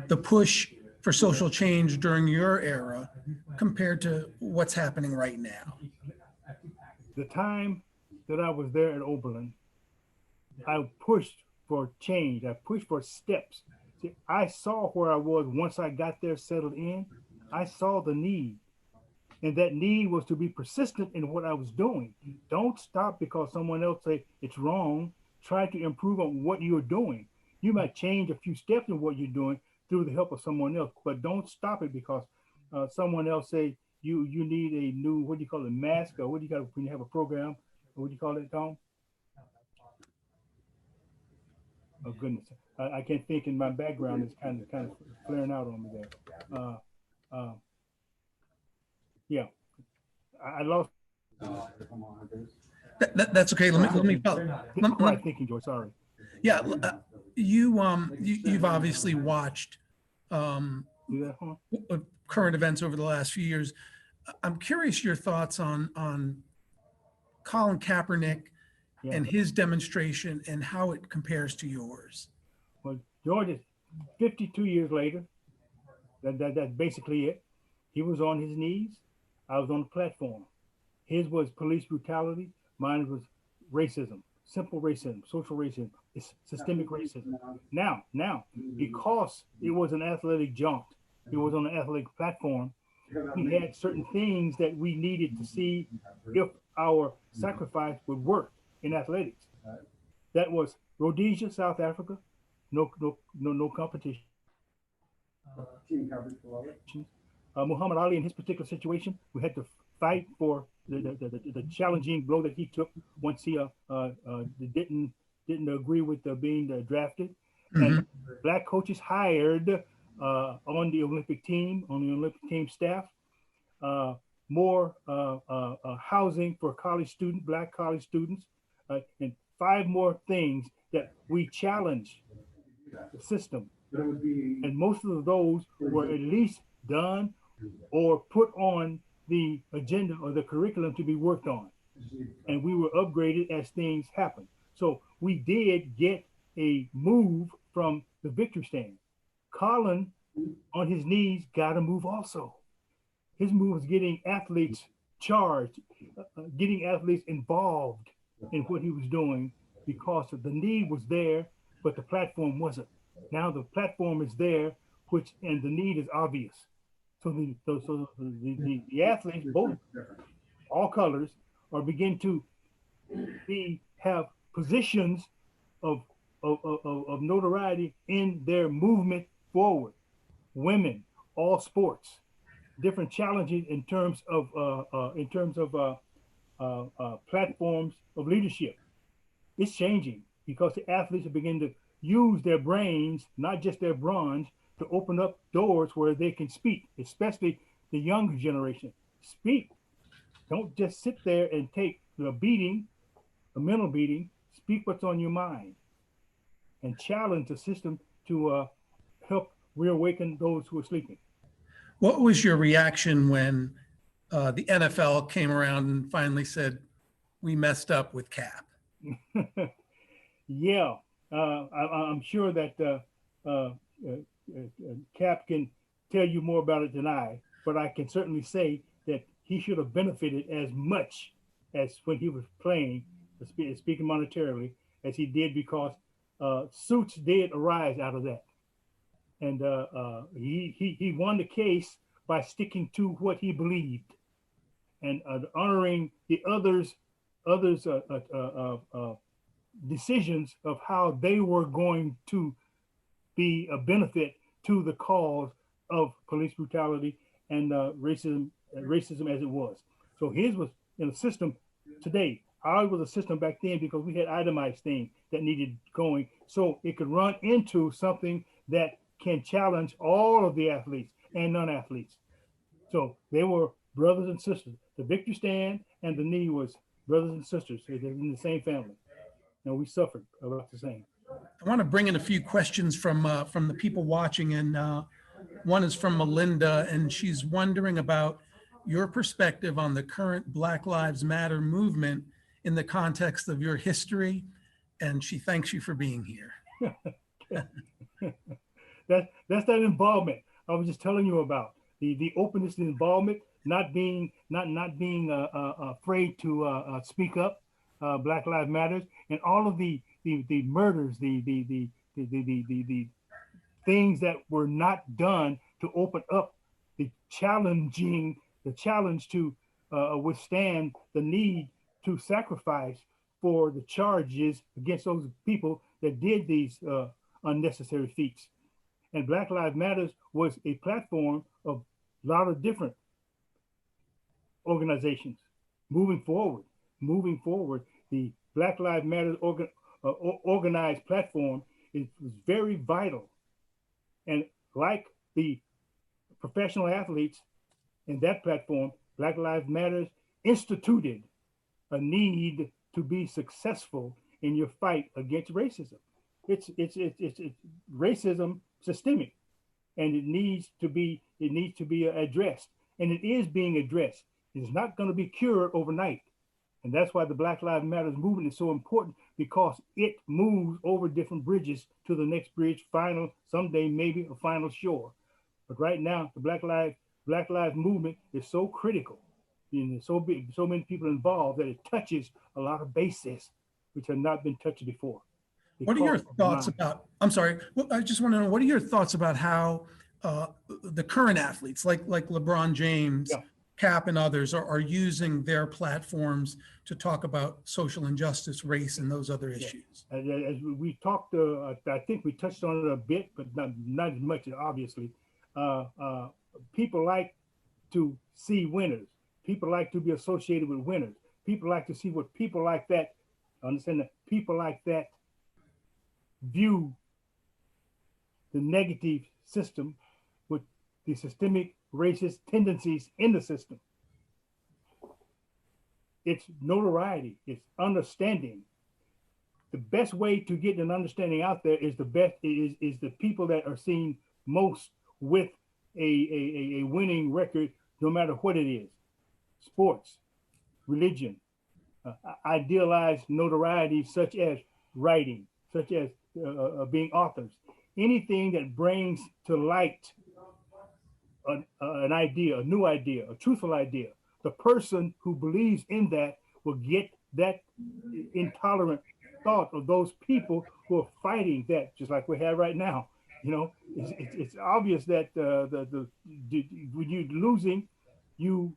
the push for social change during your era compared to what's happening right now? The time that I was there at Oberlin, I pushed for change. I pushed for steps. See, I saw where I was once I got there settled in. I saw the need. And that need was to be persistent in what I was doing. Don't stop because someone else say it's wrong. Try to improve on what you're doing. You might change a few steps in what you're doing through the help of someone else, but don't stop it because someone else say you need a new, what do you call it, mask, or what do you got when you have a program? What do you call it, Tom? Oh goodness, I can't think. In my background, it's kind of flaring out on me there. Yeah, I lost. That's okay. Let me Right thinking, George. Sorry. Yeah, you've obviously watched current events over the last few years. I'm curious your thoughts on Colin Kaepernick and his demonstration and how it compares to yours. Well, George is 52 years later. That's basically it. He was on his knees. I was on the platform. His was police brutality. Mine was racism, simple racism, social racism, it's systemic racism. Now, because it was an athletic jaunt, it was on an athletic platform, we had certain things that we needed to see if our sacrifice would work in athletics. That was Rhodesia, South Africa, no competition. Muhammad Ali, in his particular situation, we had to fight for the challenging blow that he took once he didn't agree with being drafted. Mm-hmm. And Black coaches hired on the Olympic team staff, more housing for Black college students, and 5 more things that we challenged the system. And most of those were at least done or put on the agenda or the curriculum to be worked on. And we were upgraded as things happened. So we did get a move from the victory stand. Colin, on his knees, got a move also. His move was getting athletes charged, getting athletes involved in what he was doing because the need was there, but the platform wasn't. Now the platform is there, and the need is obvious. So the athletes, both all colors, are begin to have positions of, of notoriety in their movement forward. Women, all sports, different challenges in terms of platforms of leadership. It's changing because the athletes are beginning to use their brains, not just their bronze, to open up doors where they can speak, especially the younger generation. Speak. Don't just sit there and take a beating, a mental beating. Speak what's on your mind and challenge the system to help reawaken those who are sleeping. What was your reaction when the NFL came around and finally said, we messed up with Cap? Yeah, I'm sure that Cap can tell you more about it than I, but I can certainly say that he should have benefited as much as when he was playing, speaking monetarily, as he did, because suits did arise out of that. And he won the case by sticking to what he believed and honoring the others decisions of how they were going to be a benefit to the cause of police brutality and racism as it was. So his was in a system today. Ours was a system back then because we had itemized things that needed going, so it could run into something that can challenge all of the athletes and non-athletes. So they were brothers and sisters. The victory stand and the knee was brothers and sisters. They're in the same family, and we suffered about the same. I want to bring in a few questions from the people watching, and one is from Melinda, and she's wondering about your perspective on the current Black Lives Matter movement in the context of your history, and she thanks you for being here. That's that involvement I was just telling you about. The openness and involvement, not being afraid to speak up. Black Lives Matters, and all of the murders, the things that were not done to open up the challenge to withstand the need to sacrifice for the charges against those people that did these unnecessary feats. And Black Lives Matters was a platform of a lot of different organizations moving forward. The Black Lives Matter organized platform was very vital. And like the professional athletes in that platform, Black Lives Matter instituted a need to be successful in your fight against racism. It's racism systemic, and it needs to be addressed, and it is being addressed. It's not going to be cured overnight. And that's why the Black Lives Matter movement is so important, because it moves over different bridges to the next bridge, someday maybe a final shore. But right now, the Black Lives movement is so critical, and there's so many people involved that it touches a lot of bases which have not been touched before. What are your thoughts about, I'm sorry, I just want to know, what are your thoughts about how the current athletes like LeBron James, yeah, Cap and others are using their platforms to talk about social injustice, race, and those other issues? As we talked, I think we touched on it a bit, but not as much, obviously. People like to see winners. People like to be associated with winners. People like to see what people like that, understand that people like that view the negative system with the systemic racist tendencies in the system. It's notoriety, it's understanding. The best way to get an understanding out there is the people that are seen most with a winning record, no matter what it is. Sports, religion, idealized notoriety such as writing, such as being authors. Anything that brings to light an idea, a new idea, a truthful idea. The person who believes in that will get that intolerant thought of those people who are fighting that, just like we have right now. You know, it's obvious that when you're losing, you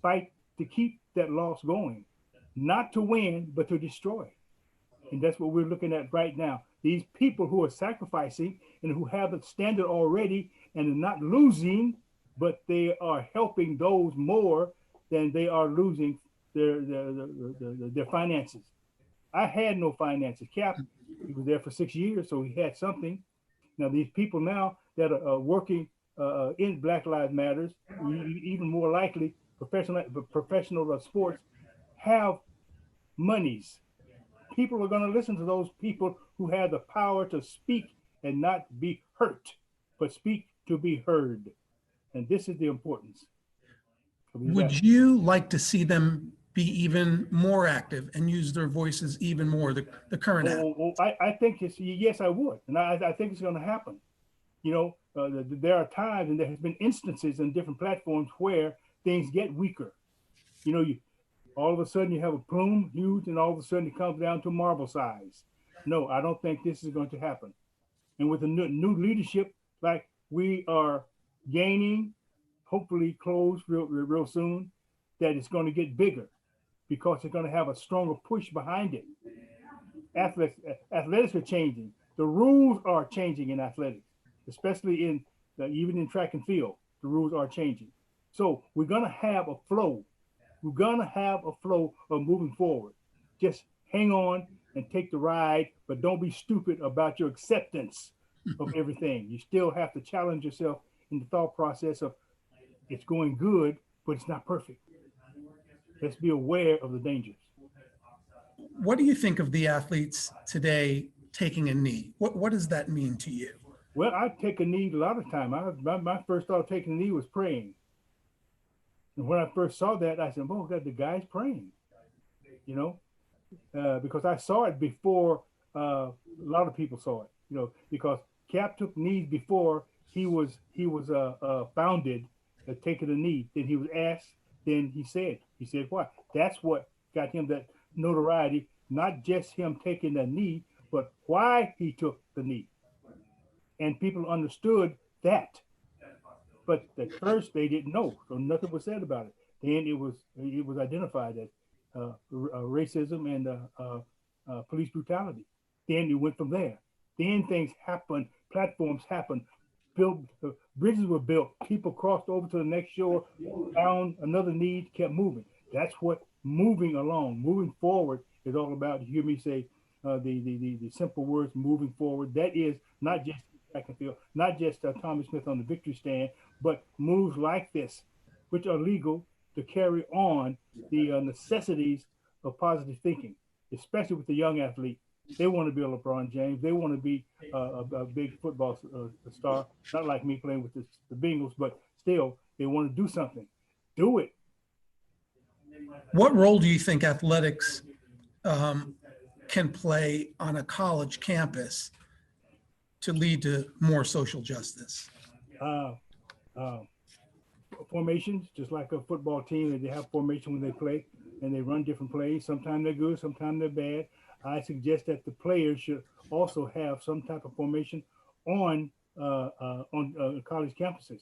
fight to keep that loss going, not to win, but to destroy. And that's what we're looking at right now. These people who are sacrificing and who have a standard already and are not losing, but they are helping those more than they are losing their finances. I had no finances. Cap, he was there for 6 years, so he had something. Now these people now that are working in Black Lives Matters, even more likely professional sports, have monies. People are going to listen to those people who have the power to speak and not be hurt, but speak to be heard. And this is the importance. Would you like to see them be even more active and use their voices even more, the current I think yes, I would. And I think it's going to happen. You know, there are times and there has been instances in different platforms where things get weaker. You know, all of a sudden you have a plume huge and all of a sudden it comes down to marble size. No, I don't think this is going to happen. And with the new leadership, like we are gaining, hopefully close real soon, that it's going to get bigger because it's going to have a stronger push behind it. Athletics are changing. The rules are changing in athletics, especially in even in track and field. The rules are changing. So we're going to have a flow. We're going to have a flow of moving forward. Just hang on and take the ride, but don't be stupid about your acceptance of everything. You still have to challenge yourself in the thought process of it's going good, but it's not perfect. Let's be aware of the dangers. What do you think of the athletes today taking a knee? What does that mean to you? Well, I take a knee a lot of time. My first thought of taking a knee was praying. And when I first saw that, I said, "Oh God, the guy's praying," you know, because I saw it before a lot of people saw it, you know, because Cap took knees before he was founded, taking a knee. Then he was asked. Then he said why? That's what got him that notoriety. Not just him taking the knee, but why he took the knee, and people understood that. But at first they didn't know, so nothing was said about it. Then it was identified as racism and police brutality. Then it went from there. Then things happened, platforms happened, bridges were built, people crossed over to the next shore, found another need, kept moving. That's what moving forward is all about. You hear me say the simple words, moving forward. That is not just track and field, not just Tommie Smith on the victory stand, but moves like this, which are legal to carry on the necessities of positive thinking, especially with the young athlete. They want to be a LeBron James. They want to be a big football star, not like me playing with the Bengals, but still, they want to do something. Do it. What role do you think athletics can play on a college campus to lead to more social justice? Formations, just like a football team, they have formation when they play and they run different plays. Sometimes they're good, sometimes they're bad. I suggest that the players should also have some type of formation on college campuses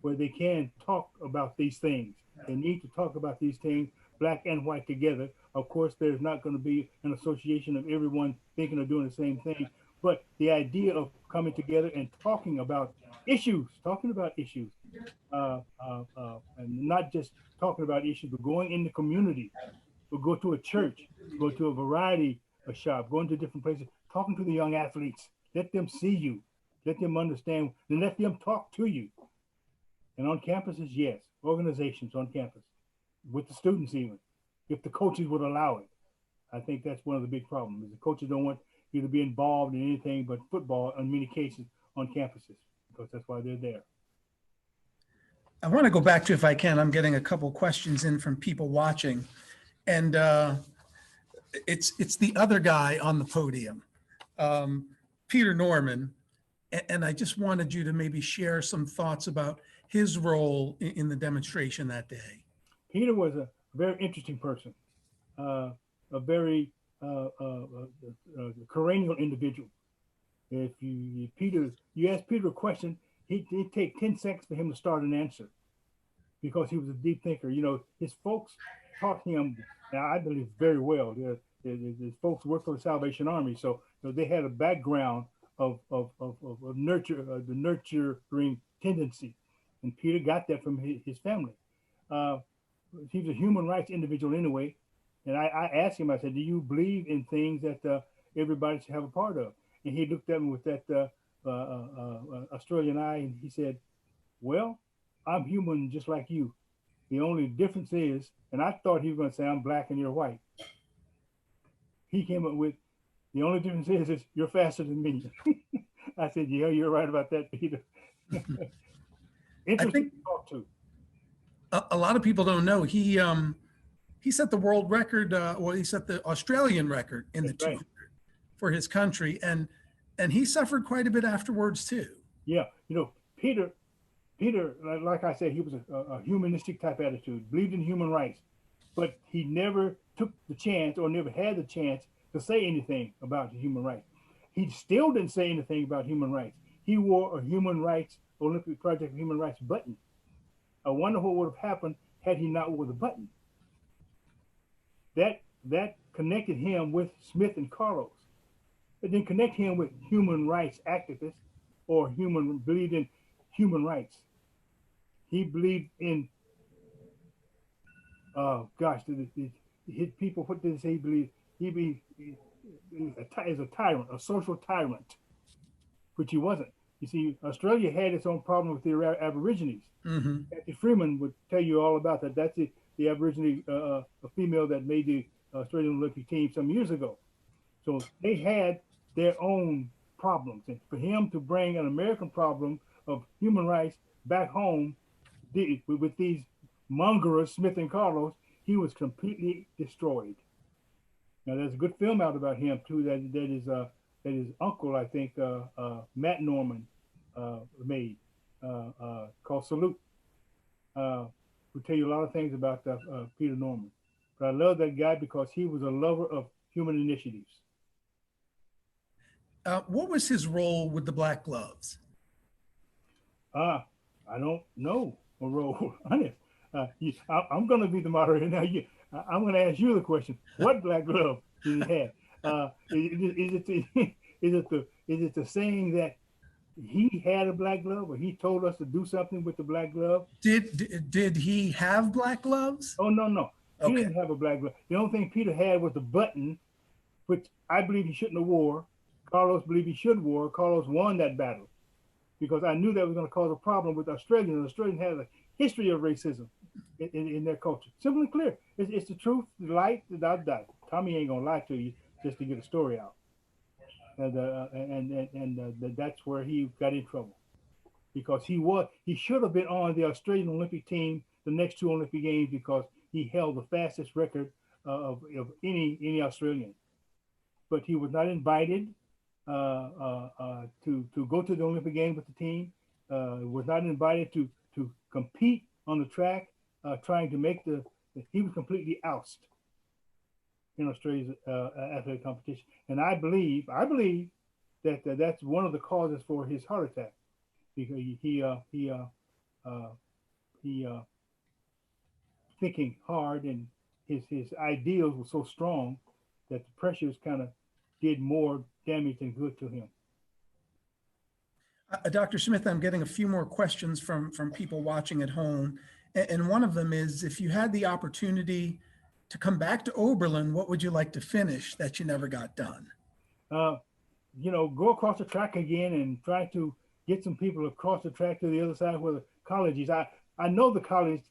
where they can talk about these things. They need to talk about these things, black and white together. Of course, there's not going to be an association of everyone thinking of doing the same thing, but the idea of coming together and talking about issues, and not just talking about issues, but going in the community. We'll go to a church, go to a variety of shop, going to different places, talking to the young athletes. Let them see you, let them understand, and let them talk to you. And on campuses, yes, organizations on campus, with the students even, if the coaches would allow it. I think that's one of the big problems. The coaches don't want you to be involved in anything but football in many cases on campuses, because that's why they're there. I want to go back to, if I can, I'm getting a couple questions in from people watching, and it's the other guy on the podium, Peter Norman, and I just wanted you to maybe share some thoughts about his role in the demonstration that day. Peter was a very interesting person. a very cranial individual. If you ask Peter a question, it'd take 10 seconds for him to start an answer because he was a deep thinker. You know, his folks taught him, now I believe very well. His folks worked for the Salvation Army, so they had a background of nurture, the nurturing tendency, and Peter got that from his family. He was a human rights individual anyway, and I asked him. I said, "Do you believe in things that everybody should have a part of?" And he looked at me with that Australian eye, and he said, "Well, I'm human just like you. The only difference is," and I thought he was going to say, "I'm black and you're white." He came up with, "The only difference is you're faster than me." I said, "Yeah, you're right about that, Peter." I Interesting think to talk to. a lot of people don't know he set the world record, well, he set the Australian record in the That's right. 200 for his country, and he suffered quite a bit afterwards too. Yeah, Peter, like I said, he was a humanistic type attitude, believed in human rights, but he never took the chance or never had the chance to say anything about human rights. He still didn't say anything about human rights. He wore a human rights, Olympic Project Human Rights button. I wonder what would have happened had he not wore the button. That connected him with Smith and Carlos. It didn't connect him with human rights activists or believed in human rights. He believed in, oh gosh, his people, what did they say he believed? Is a tyrant, a social tyrant, which he wasn't. You see, Australia had its own problem with the Aborigines. Mm-hmm. Kathy Freeman would tell you all about that. That's the Aborigine, a female that made the Australian Olympic team some years ago. So they had their own problems. And for him to bring an American problem of human rights back home with these mongerers, Smith and Carlos, he was completely destroyed. Now, there's a good film out about him, too, that his uncle, I think, Matt Norman, made, called Salute. Will tell you a lot of things about Peter Norman. But I love that guy because he was a lover of human initiatives. What was his role with the Black Gloves? I don't know a role, honest. I'm going to be the moderator now. I'm going to ask you the question. What black glove did he have? Is it the saying that he had a black glove, or he told us to do something with the black glove? Did he have black gloves? Oh, no. He Okay. didn't have a black glove. The only thing Peter had was the button, which I believe he shouldn't have wore. Carlos believed he should wore. Carlos won that battle because I knew that was going to cause a problem with Australians. Australians have a history of racism in their culture. Simple and clear. It's the truth, the light, the dot. Tommie ain't gonna lie to you just to get a story out. And that's where he got in trouble because he should have been on the Australian Olympic team the next two Olympic Games because he held the fastest record of any Australian, but he was not invited to go to the Olympic Games with the team. Was not invited to compete on the track, trying to make he was completely ousted in Australia's athletic competition. And I believe that that's one of the causes for his heart attack because he thinking hard and his ideals were so strong that the pressures kind of did more damage than good to him. Dr. Smith, I'm getting a few more questions from people watching at home. And one of them is, if you had the opportunity to come back to Oberlin, what would you like to finish that you never got done? Go across the track again and try to get some people across the track to the other side where the college is. I know the college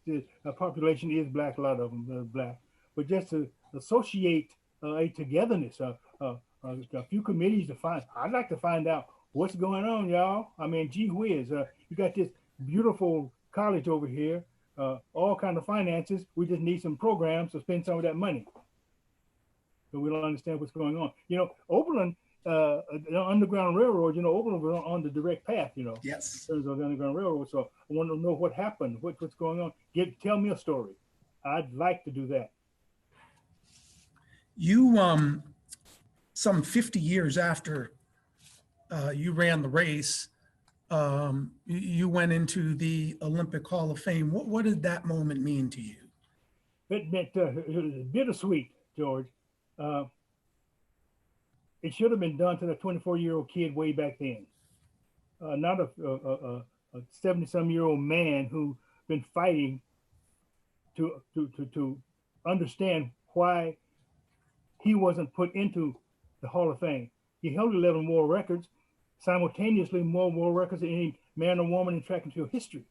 population is black, a lot of them are black, but just to associate a togetherness, a few committees to find. I'd like to find out what's going on, y'all. I mean, gee whiz, you got this beautiful college over here, all kind of finances. We just need some programs to spend some of that money. So we don't understand what's going on. Oberlin, the Underground Railroad, Oberlin was on the direct path, Yes. in terms of the Underground Railroad. So I want to know what happened, what's going on. Tell me a story. I'd like to do that. You, some 50 years after you ran the race, you went into the Olympic Hall of Fame. What did that moment mean to you? It meant it was bittersweet, George. It should have been done to the 24-year-old kid way back then, not a 70-some-year-old man who been fighting to understand why he wasn't put into the Hall of Fame. He held 11 world records, simultaneously more world records than any man or woman in track and field history.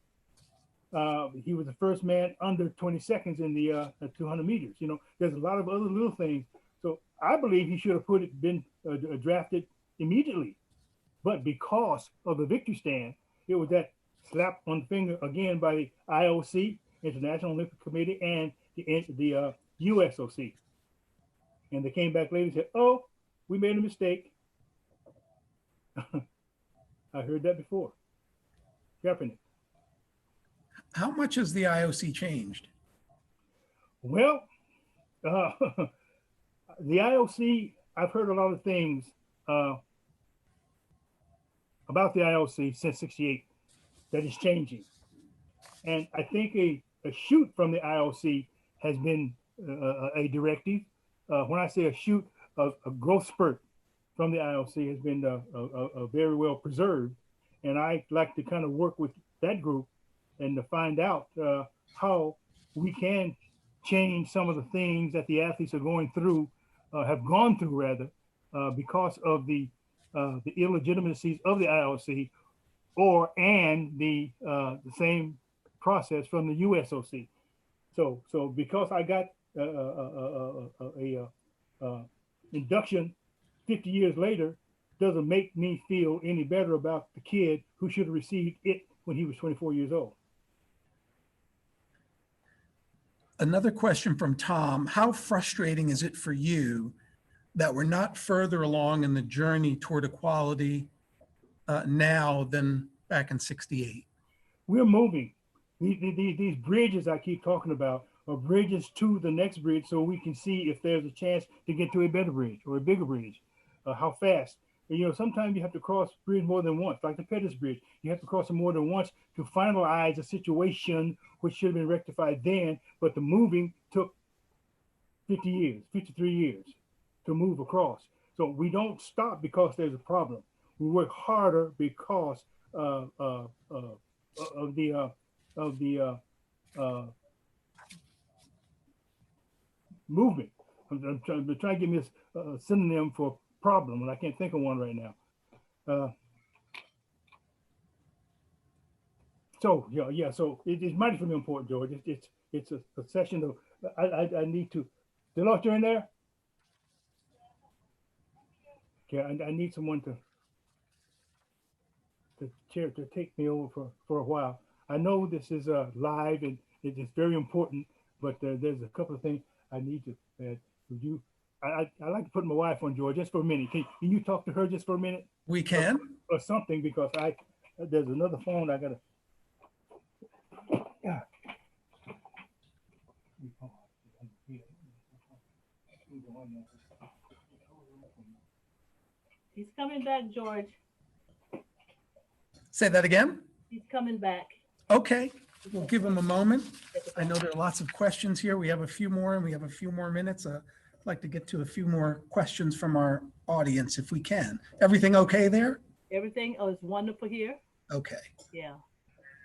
He was the first man under 20 seconds in the 200 meters. You know, there's a lot of other little things. So I believe he should have been drafted immediately. But because of the victory stand, it was that slap on the finger again by the IOC, International Olympic Committee, and the USOC. And they came back later and said, "Oh, we made a mistake." I heard that before. Kaepernick. How much has the IOC changed? Well, the IOC, I've heard a lot of things about the IOC since '68 that is changing. And I think a shoot from the IOC has been a directive. When I say a shoot, a growth spurt from the IOC has been very well preserved. And I like to kind of work with that group and to find out how we can change some of the things that the athletes are going through, have gone through rather, because of the illegitimacies of the IOC, and the same process from the USOC. So because I got induction 50 years later, doesn't make me feel any better about the kid who should have received it when he was 24 years old. Another question from Tom: how frustrating is it for you that we're not further along in the journey toward equality now than back in '68? We're moving. These bridges I keep talking about are bridges to the next bridge, so we can see if there's a chance to get to a better bridge or a bigger bridge. How fast? And, you know, sometimes you have to cross bridge more than once, like the Pettis Bridge. You have to cross it more than once to finalize a situation which should have been rectified then, but the moving took 50 years, 53 years to move across. So we don't stop because there's a problem. We work harder because of the movement. I'm trying to give me a synonym for problem, and I can't think of one right now. So it's mighty important, George. It's a session of I need to. Deloach, you're in there? Okay, I need someone to take me over for a while. I know this is live and it is very important, but there's a couple of things I need to add. Would you? I like to put my wife on, George, just for a minute. Can you talk to her just for a minute? We can. Or something, because there's another phone I gotta. Yeah. He's coming back, George. Say that again. He's coming back. Okay, we'll give him a moment. I know there are lots of questions here. We have a few more and we have a few more minutes. I'd like to get to a few more questions from our audience if we can. Everything okay there? Everything is wonderful here. Okay. Yeah.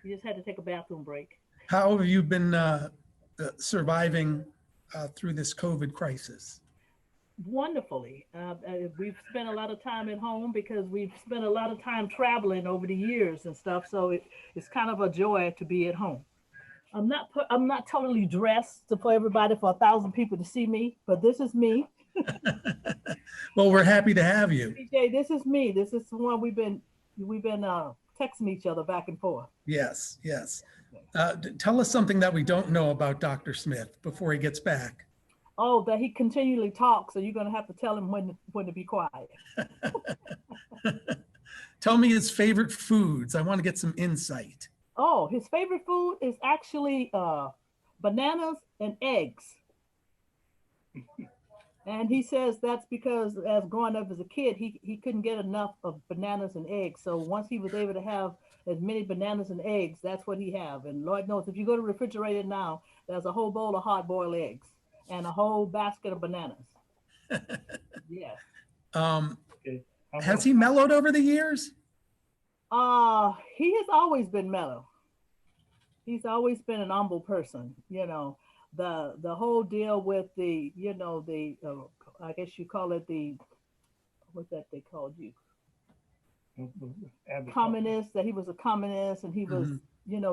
You just had to take a bathroom break. How have you been surviving through this COVID crisis? Wonderfully. We've spent a lot of time at home because we've spent a lot of time traveling over the years and stuff. So it's kind of a joy to be at home. I'm not totally dressed for everybody, for 1,000 people to see me, but this is me. Well, we're happy to have you. PJ, this is me. This is the one we've been texting each other back and forth. Yes, yes. Tell us something that we don't know about Dr. Smith before he gets back. Oh, that he continually talks, so you're going to have to tell him when to be quiet. Tell me his favorite foods. I want to get some insight. Oh, his favorite food is actually bananas and eggs. And he says that's because as growing up as a kid, he couldn't get enough of bananas and eggs. So once he was able to have as many bananas and eggs, that's what he have. And Lord knows, if you go to the refrigerator now, there's a whole bowl of hard-boiled eggs and a whole basket of bananas. Yes. Um, Okay. I'm has gonna- he mellowed over the years? He has always been mellow. He's always been an humble person. The whole deal with the the I guess you call it the what that they called you communist, that he was a communist and he was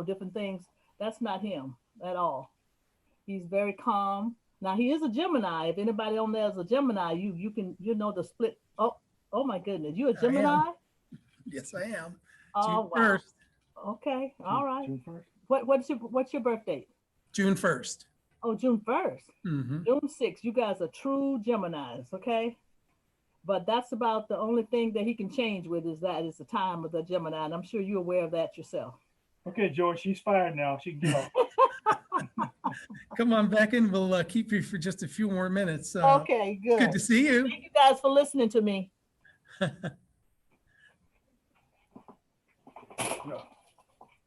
different things. That's not him at all. He's very calm. Now he is a Gemini. If anybody on there is a Gemini, you can the split. Oh my goodness, you a Gemini? Yes, I am. Oh June wow. 1st. Okay, all right. June 1st. What's your birth date? June 1st. Oh, June 1st. Mm-hmm. June 6th. You guys are true Geminis, okay? But that's about the only thing that he can change with is the time of the Gemini, and I'm sure you're aware of that yourself. Okay, George, she's fired now. She can get off. Come on back in. We'll keep you for just a few more minutes. Okay, good. Good to see you. Thank you guys for listening to me.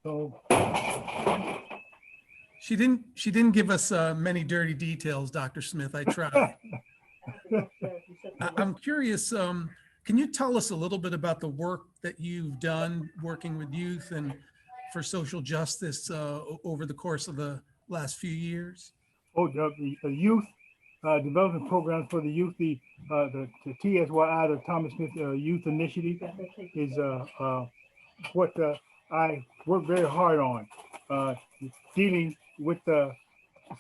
So She didn't give us many dirty details, Dr. Smith. I tried. I'm curious. Can you tell us a little bit about the work that you've done working with youth and for social justice over the course of the last few years? the youth development programs for the youth, the TSYI, the Thomas Smith Youth Initiative, is what I work very hard on, dealing with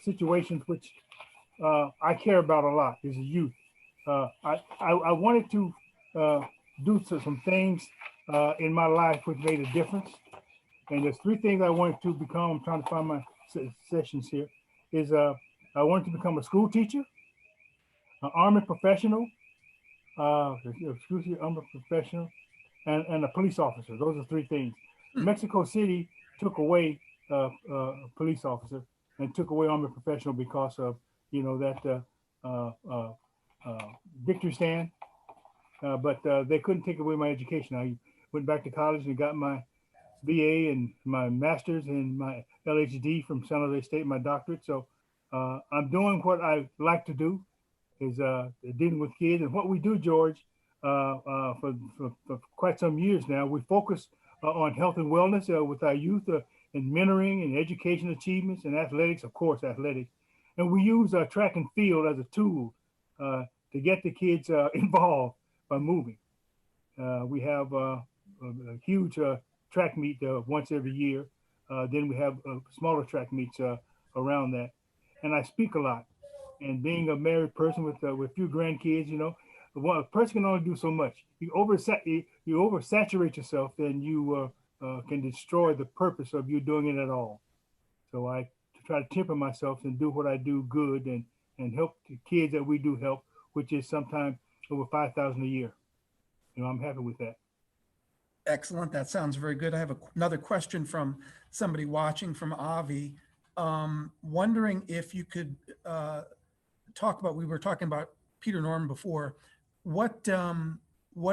situations which I care about a lot as a youth. I wanted to do some things in my life which made a difference. And there's three things I wanted to become. I'm trying to find my sessions here. Is I wanted to become a school teacher, an army professional, army professional, and a police officer. Those are three things. Mexico City took away a police officer and took away army professional because of that victory stand. But they couldn't take away my education. I went back to college and got my BA and my master's and my LHD from San Jose State, my doctorate. So I'm doing what I like to do, is dealing with kids. And what we do, George, for quite some years now, we focus on health and wellness with our youth and mentoring and education achievements and athletics, of course, athletics. And we use track and field as a tool to get the kids involved by moving. We have a huge track meet once every year. Then we have smaller track meets around that. And I speak a lot. And being a married person with a few grandkids, a person can only do so much. You oversaturate yourself, then you can destroy the purpose of you doing it at all. So I try to temper myself and do what I do good and help the kids that we do help, which is sometimes over 5,000 a year. I'm happy with that. Excellent. That sounds very good. I have another question from somebody watching, from Avi, wondering if you could talk about, we were talking about Peter Norman before, what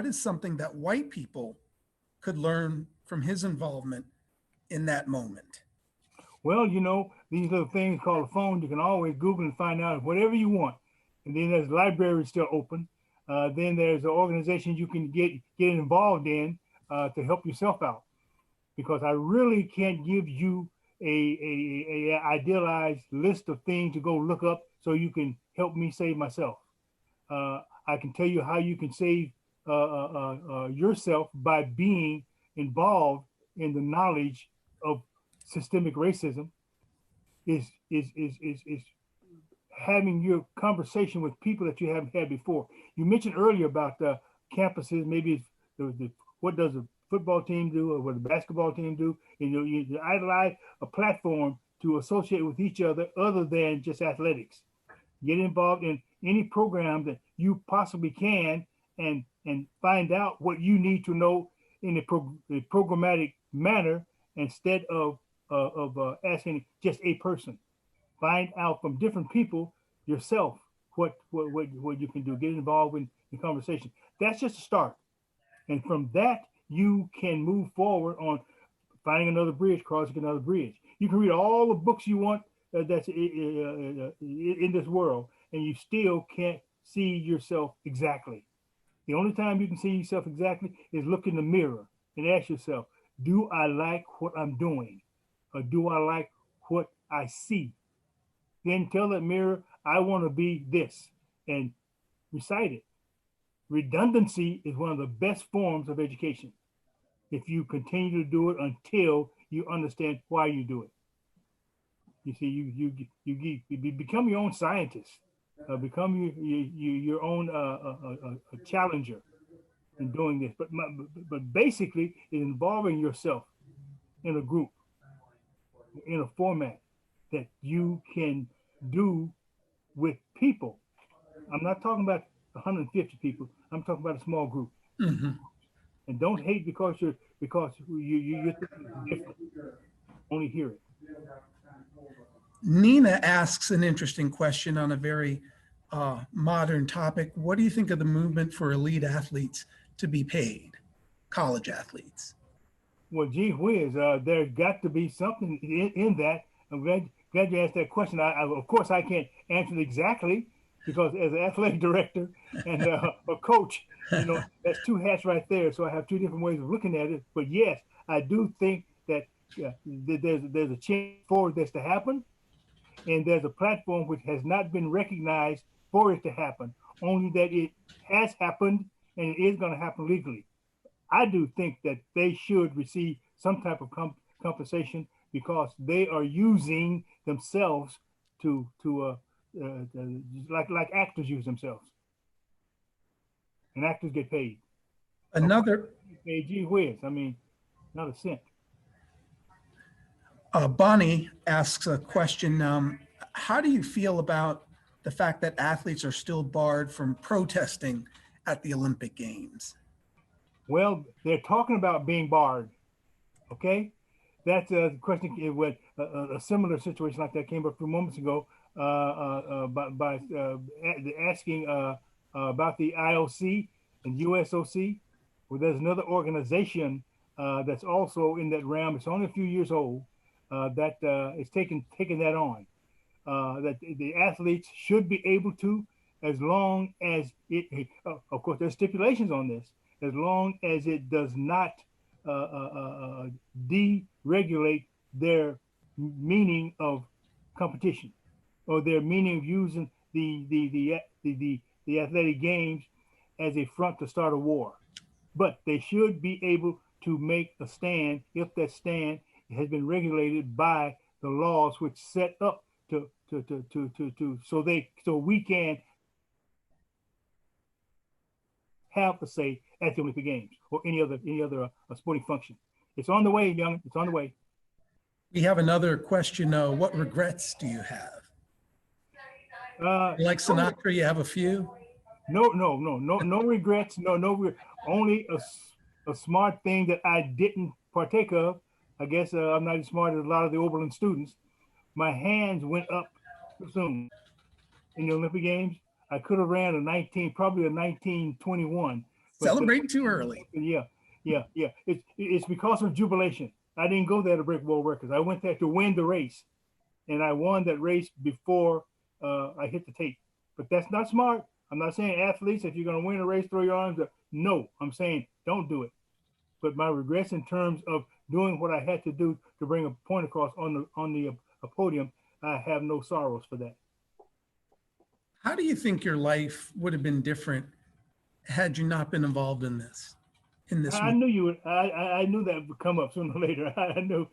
is something that white people could learn from his involvement in that moment? Well, these little things called a phone, you can always Google and find out whatever you want. And then there's libraries still open. Then there's an organization you can get involved in to help yourself out. Because I really can't give you a idealized list of things to go look up so you can help me save myself. I can tell you how you can save yourself by being involved in the knowledge of systemic racism. Is having your conversation with people that you haven't had before. You mentioned earlier about campuses, maybe what does a football team do or what a basketball team do? You idolize a platform to associate with each other than just athletics. Get involved in any program that you possibly can and find out what you need to know in a programmatic manner instead of asking just a person. Find out from different people yourself what you can do. Get involved in conversation. That's just a start, and from that you can move forward on finding another bridge, crossing another bridge. You can read all the books you want that's in this world, and you still can't see yourself exactly. The only time you can see yourself exactly is look in the mirror and ask yourself, do I like what I'm doing? Or do I like what I see? Then tell that mirror, I want to be this, and recite it. Redundancy is one of the best forms of education if you continue to do it until you understand why you do it. You see, you become your own scientist, become your own challenger in doing this. But basically, it's involving yourself in a group, in a format that you can do with people. I'm not talking about 150 people. I'm talking about a small group. Mhm. And don't hate because you're different. Only hear it. Nina asks an interesting question on a very modern topic. What do you think of the movement for elite athletes to be paid, college athletes? Well, gee whiz, there's got to be something in that. I'm glad you asked that question. Of course, I can't answer it exactly because as an athletic director and a coach, that's two hats right there. So I have two different ways of looking at it. But yes, I do think that there's a chance for this to happen. And there's a platform which has not been recognized for it to happen, only that it has happened and it is going to happen legally. I do think that they should receive some type of compensation because they are using themselves to like actors use themselves, and actors get paid. Another, Hey, gee whiz, I mean, not a cent. Bonnie asks a question. How do you feel about the fact that athletes are still barred from protesting at the Olympic Games? Well, they're talking about being barred. Okay, that's a question. With a similar situation like that came up a few moments ago by asking about the IOC and USOC. Well, there's another organization that's also in that realm. It's only a few years old that is taking that on. That the athletes should be able to, as long as it. Of course, there's stipulations on this. As long as it does not deregulate their meaning of competition or their meaning of using the athletic games as a front to start a war. But they should be able to make a stand if that stand has been regulated by the laws which set up so we can have a say at the Olympic Games or any other sporting function. It's on the way, young. It's on the way. We have another question. What regrets do you have? Like Sinatra, you have a few? No regrets. Only a smart thing that I didn't partake of. I guess I'm not as smart as a lot of the Oberlin students. My hands went up too soon in the Olympic Games. I could have ran probably a 1921. Celebrating too early. Yeah. It's because of jubilation. I didn't go there to break world records. I went there to win the race, and I won that race before I hit the tape. But that's not smart. I'm not saying athletes, if you're going to win a race, throw your arms up. No, I'm saying don't do it. But my regrets in terms of doing what I had to do to bring a point across on the podium, I have no sorrows for that. How do you think your life would have been different had you not been involved in this? I knew you would. I knew that would come up sooner or later. I knew.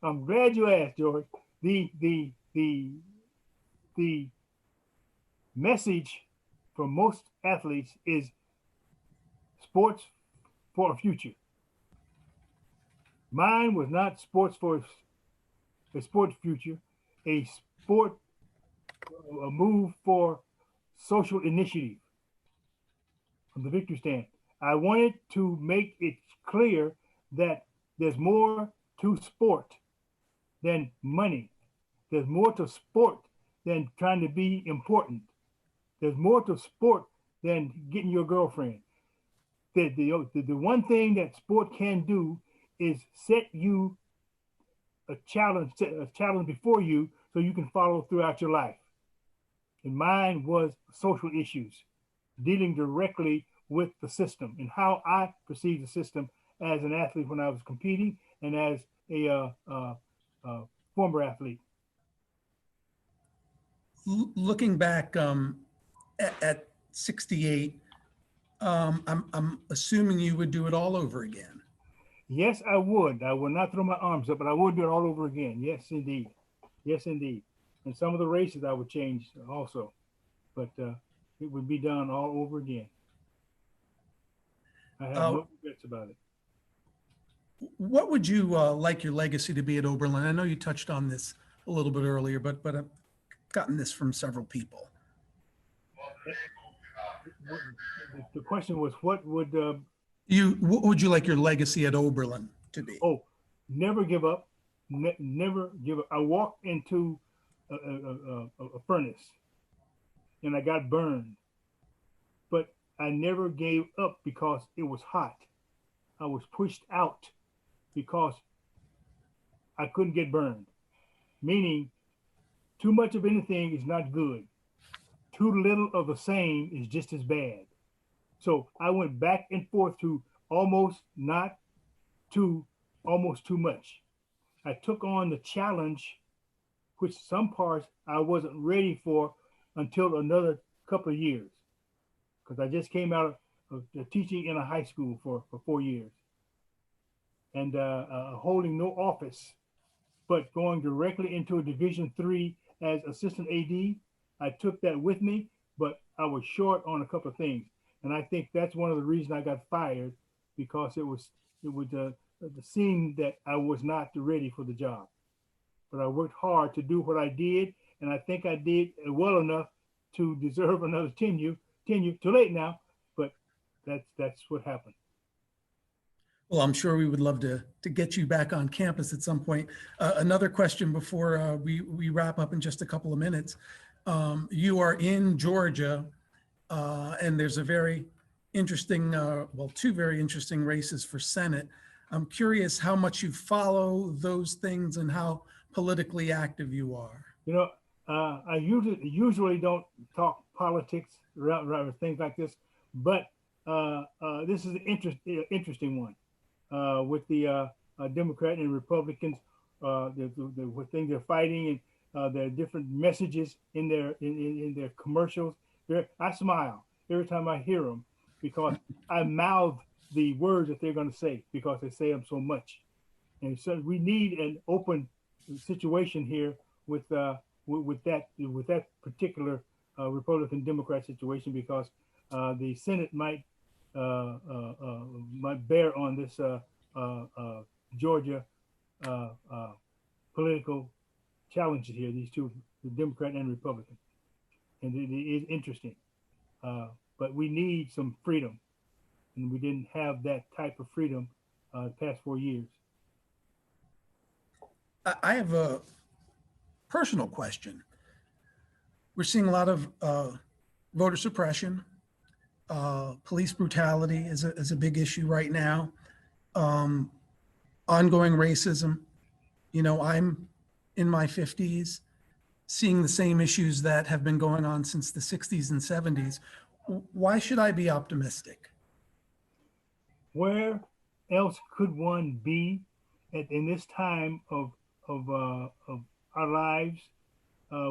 I'm glad you asked, George. The message for most athletes is sports for a future. Mine was not sports for a sports future, a move for social initiative from the victory stand. I wanted to make it clear that there's more to sport than money. There's more to sport than trying to be important. There's more to sport than getting your girlfriend. The one thing that sport can do is set you set a challenge before you so you can follow throughout your life. And mine was social issues, dealing directly with the system and how I perceive the system as an athlete when I was competing and as a former athlete. Looking back at 68, I'm assuming you would do it all over again. Yes, I would. I would not throw my arms up, but I would do it all over again. Yes, indeed. Yes, indeed. And some of the races I would change also, but it would be done all over again. I have no regrets about it. What would you like your legacy to be at Oberlin? I know you touched on this a little bit earlier, but I've gotten this from several people. The question was, what would you like your legacy at Oberlin to be? Oh, never give up. Never give up. I walked into a furnace and I got burned, but I never gave up because it was hot. I was pushed out because I couldn't get burned. Meaning, too much of anything is not good. Too little of the same is just as bad. So I went back and forth to almost not to almost too much. I took on the challenge, which some parts I wasn't ready for until another couple of years, because I just came out of teaching in a high school for 4 years and holding no office, but going directly into a Division III as assistant AD. I took that with me, but I was short on a couple of things. And I think that's one of the reasons I got fired, because it would seem that I was not ready for the job. But I worked hard to do what I did, and I think I did well enough to deserve another tenure. Too late now, but that's what happened. Well, I'm sure we would love to get you back on campus at some point. Another question before we wrap up in just a couple of minutes. You are in Georgia, and there's a very interesting, two very interesting races for Senate. I'm curious how much you follow those things and how politically active you are. You know, I usually don't talk politics around things like this, but this is an interesting one with the Democrat and Republicans, the thing they're fighting, and their different messages in their commercials. I smile every time I hear them because I mouth the words that they're going to say because they say them so much. And so we need an open situation here with that particular Republican Democrat situation, because the Senate might bear on this Georgia political challenges here. These two, the Democrat and Republican, and it is interesting. But we need some freedom, and we didn't have that type of freedom the past 4 years. I have a personal question. We're seeing a lot of voter suppression. Police brutality is a big issue right now. Ongoing racism. You know, I'm in my 50s, seeing the same issues that have been going on since the 60s and 70s. Why should I be optimistic? Where else could one be in this time of our lives?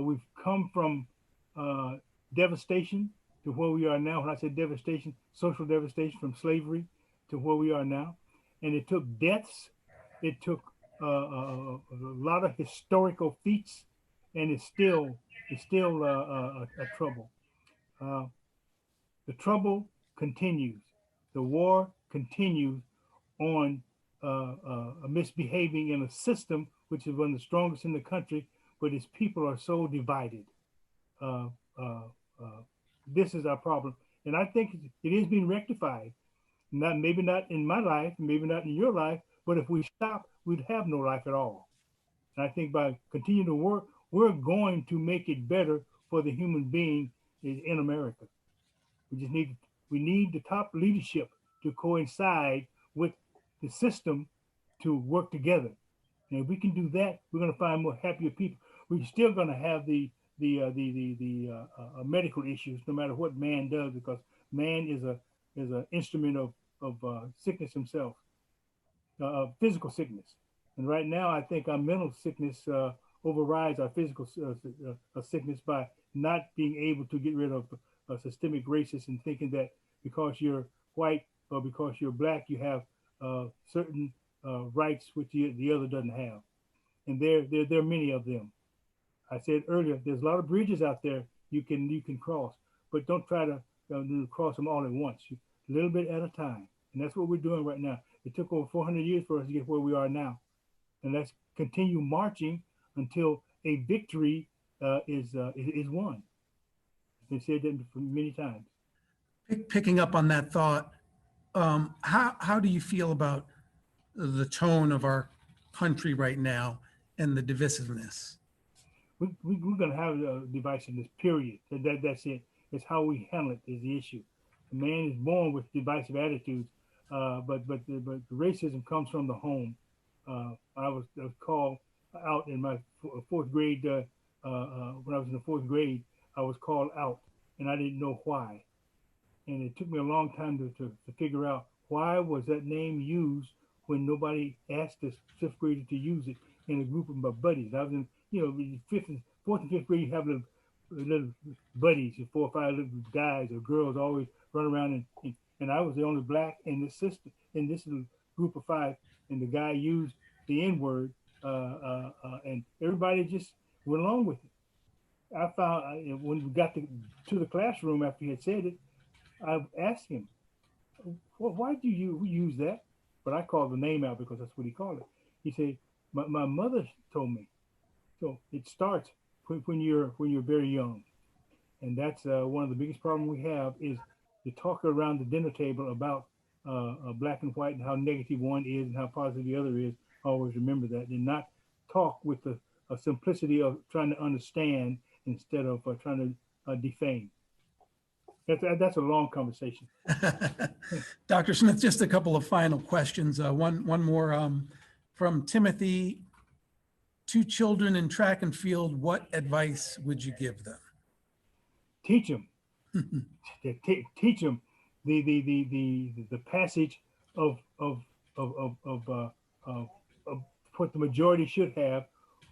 We've come from devastation to where we are now. When I say devastation, social devastation, from slavery to where we are now. And it took deaths. It took a lot of historical feats, and it's still a trouble. The trouble continues. The war continues on misbehaving in a system which is one of the strongest in the country, but its people are so divided. This is our problem, and I think it is being rectified. Maybe not in my life, maybe not in your life, but if we stop, we'd have no life at all. And I think by continuing to work, we're going to make it better for the human being is in America. We need the top leadership to coincide with the system to work together. And if we can do that, we're going to find more happier people. We're still going to have the medical issues, no matter what man does, because man is an instrument of sickness himself, physical sickness. And right now, I think our mental sickness overrides our physical sickness by not being able to get rid of systemic racism and thinking that because you're white or because you're black, you have certain rights which the other doesn't have. And there are many of them. I said earlier, there's a lot of bridges out there you can cross, but don't try to cross them all at once. A little bit at a time, and that's what we're doing right now. It took over 400 years for us to get where we are now, and let's continue marching until a victory is won. They said that many times. Picking up on that thought, how do you feel about the tone of our country right now and the divisiveness? We're going to have divisiveness, period. That's it. It's how we handle it is the issue. A man is born with divisive attitudes, but the racism comes from the home. I was called out in my fourth grade. When I was in the fourth grade, I was called out, and I didn't know why. And it took me a long time to figure out why was that name used when nobody asked the fifth grader to use it in a group of my buddies. I was in, fourth and fifth grade, you have little buddies, 4 or 5 little guys or girls always run around, and I was the only black in this system, in this little group of 5, and the guy used the N-word, and everybody just went along with it. I found when we got to the classroom after he had said it, I asked him, well, why do you use that? But I called the name out because that's what he called it. He said, my mother told me. So it starts when you're very young, and that's one of the biggest problems we have is the talk around the dinner table about black and white and how negative one is and how positive the other is. Always remember that, and not talk with the simplicity of trying to understand instead of trying to defame. That's a long conversation. Dr. Smith, just a couple of final questions. One more from Timothy. 2 children in track and field, what advice would you give them? Teach them. Teach them the passage of what the majority should have,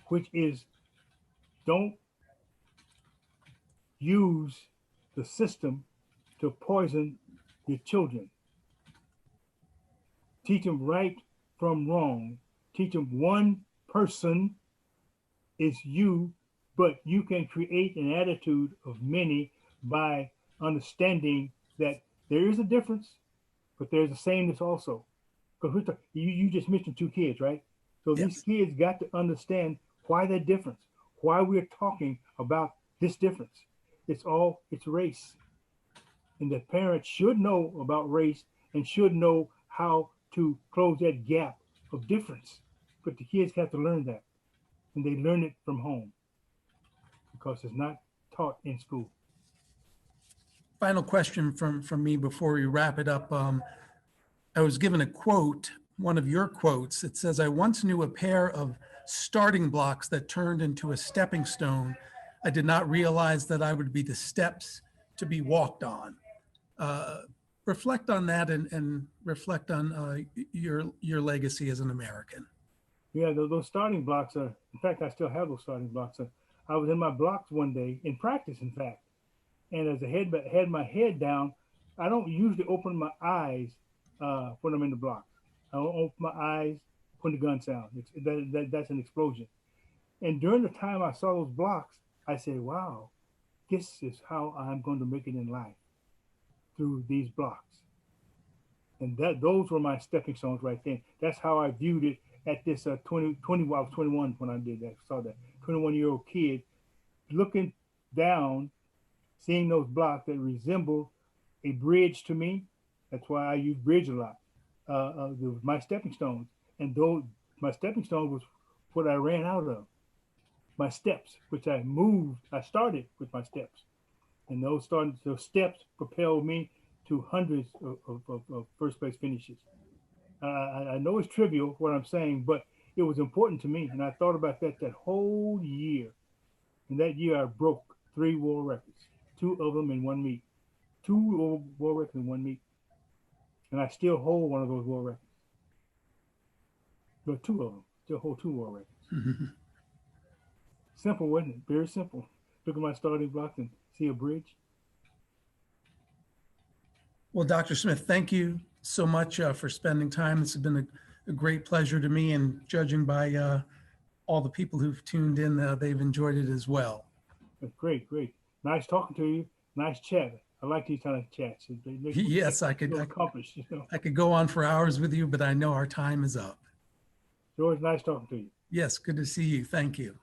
which is don't use the system to poison your children. Teach them right from wrong. Teach them one person is you, but you can create an attitude of many by understanding that there is a difference, but there's a sameness also. Because you just mentioned 2 kids, right? So yes. These kids got to understand why they're different, why we're talking about this difference. It's race. And the parents should know about race and should know how to close that gap of difference. But the kids have to learn that. And they learn it from home because it's not taught in school. Final question from me before we wrap it up. I was given a quote, one of your quotes. It says, I once knew a pair of starting blocks that turned into a stepping stone. I did not realize that I would be the steps to be walked on. Reflect on that and reflect on your legacy as an American. Yeah, those starting blocks are, in fact, I still have those starting blocks. I was in my blocks one day in practice, in fact. And as I had my head down, I don't usually open my eyes when I'm in the blocks. I don't open my eyes when the gun sounds. That's an explosion. And during the time I saw those blocks, I said, wow, this is how I'm going to make it in life, through these blocks. And those were my stepping stones right then. That's how I viewed it at this 20, I was 21 when I did that, saw that 21-year-old kid looking down, seeing those blocks that resembled a bridge to me. That's why I use bridge a lot. My stepping stones, and those my stepping stones was what I ran out of. My steps, which I moved, I started with my steps. And those steps propelled me to hundreds of first place finishes. I know it's trivial what I'm saying, but it was important to me. And I thought about that whole year. And that year I broke 3 world records, 2 of them in one meet, 2 world records in one meet. And I still hold one of those world records. But 2 of them, still hold 2 world records. Simple, wasn't it? Very simple. Look at my starting blocks and see a bridge. Well, Dr. Smith, thank you so much for spending time. This has been a great pleasure to me, and judging by all the people who've tuned in, they've enjoyed it as well. Great, great. Nice talking to you. Nice chat. I like these kind of chats. Yes, I could go on for hours with you, but I know our time is up. George, nice talking to you. Yes, good to see you. Thank you.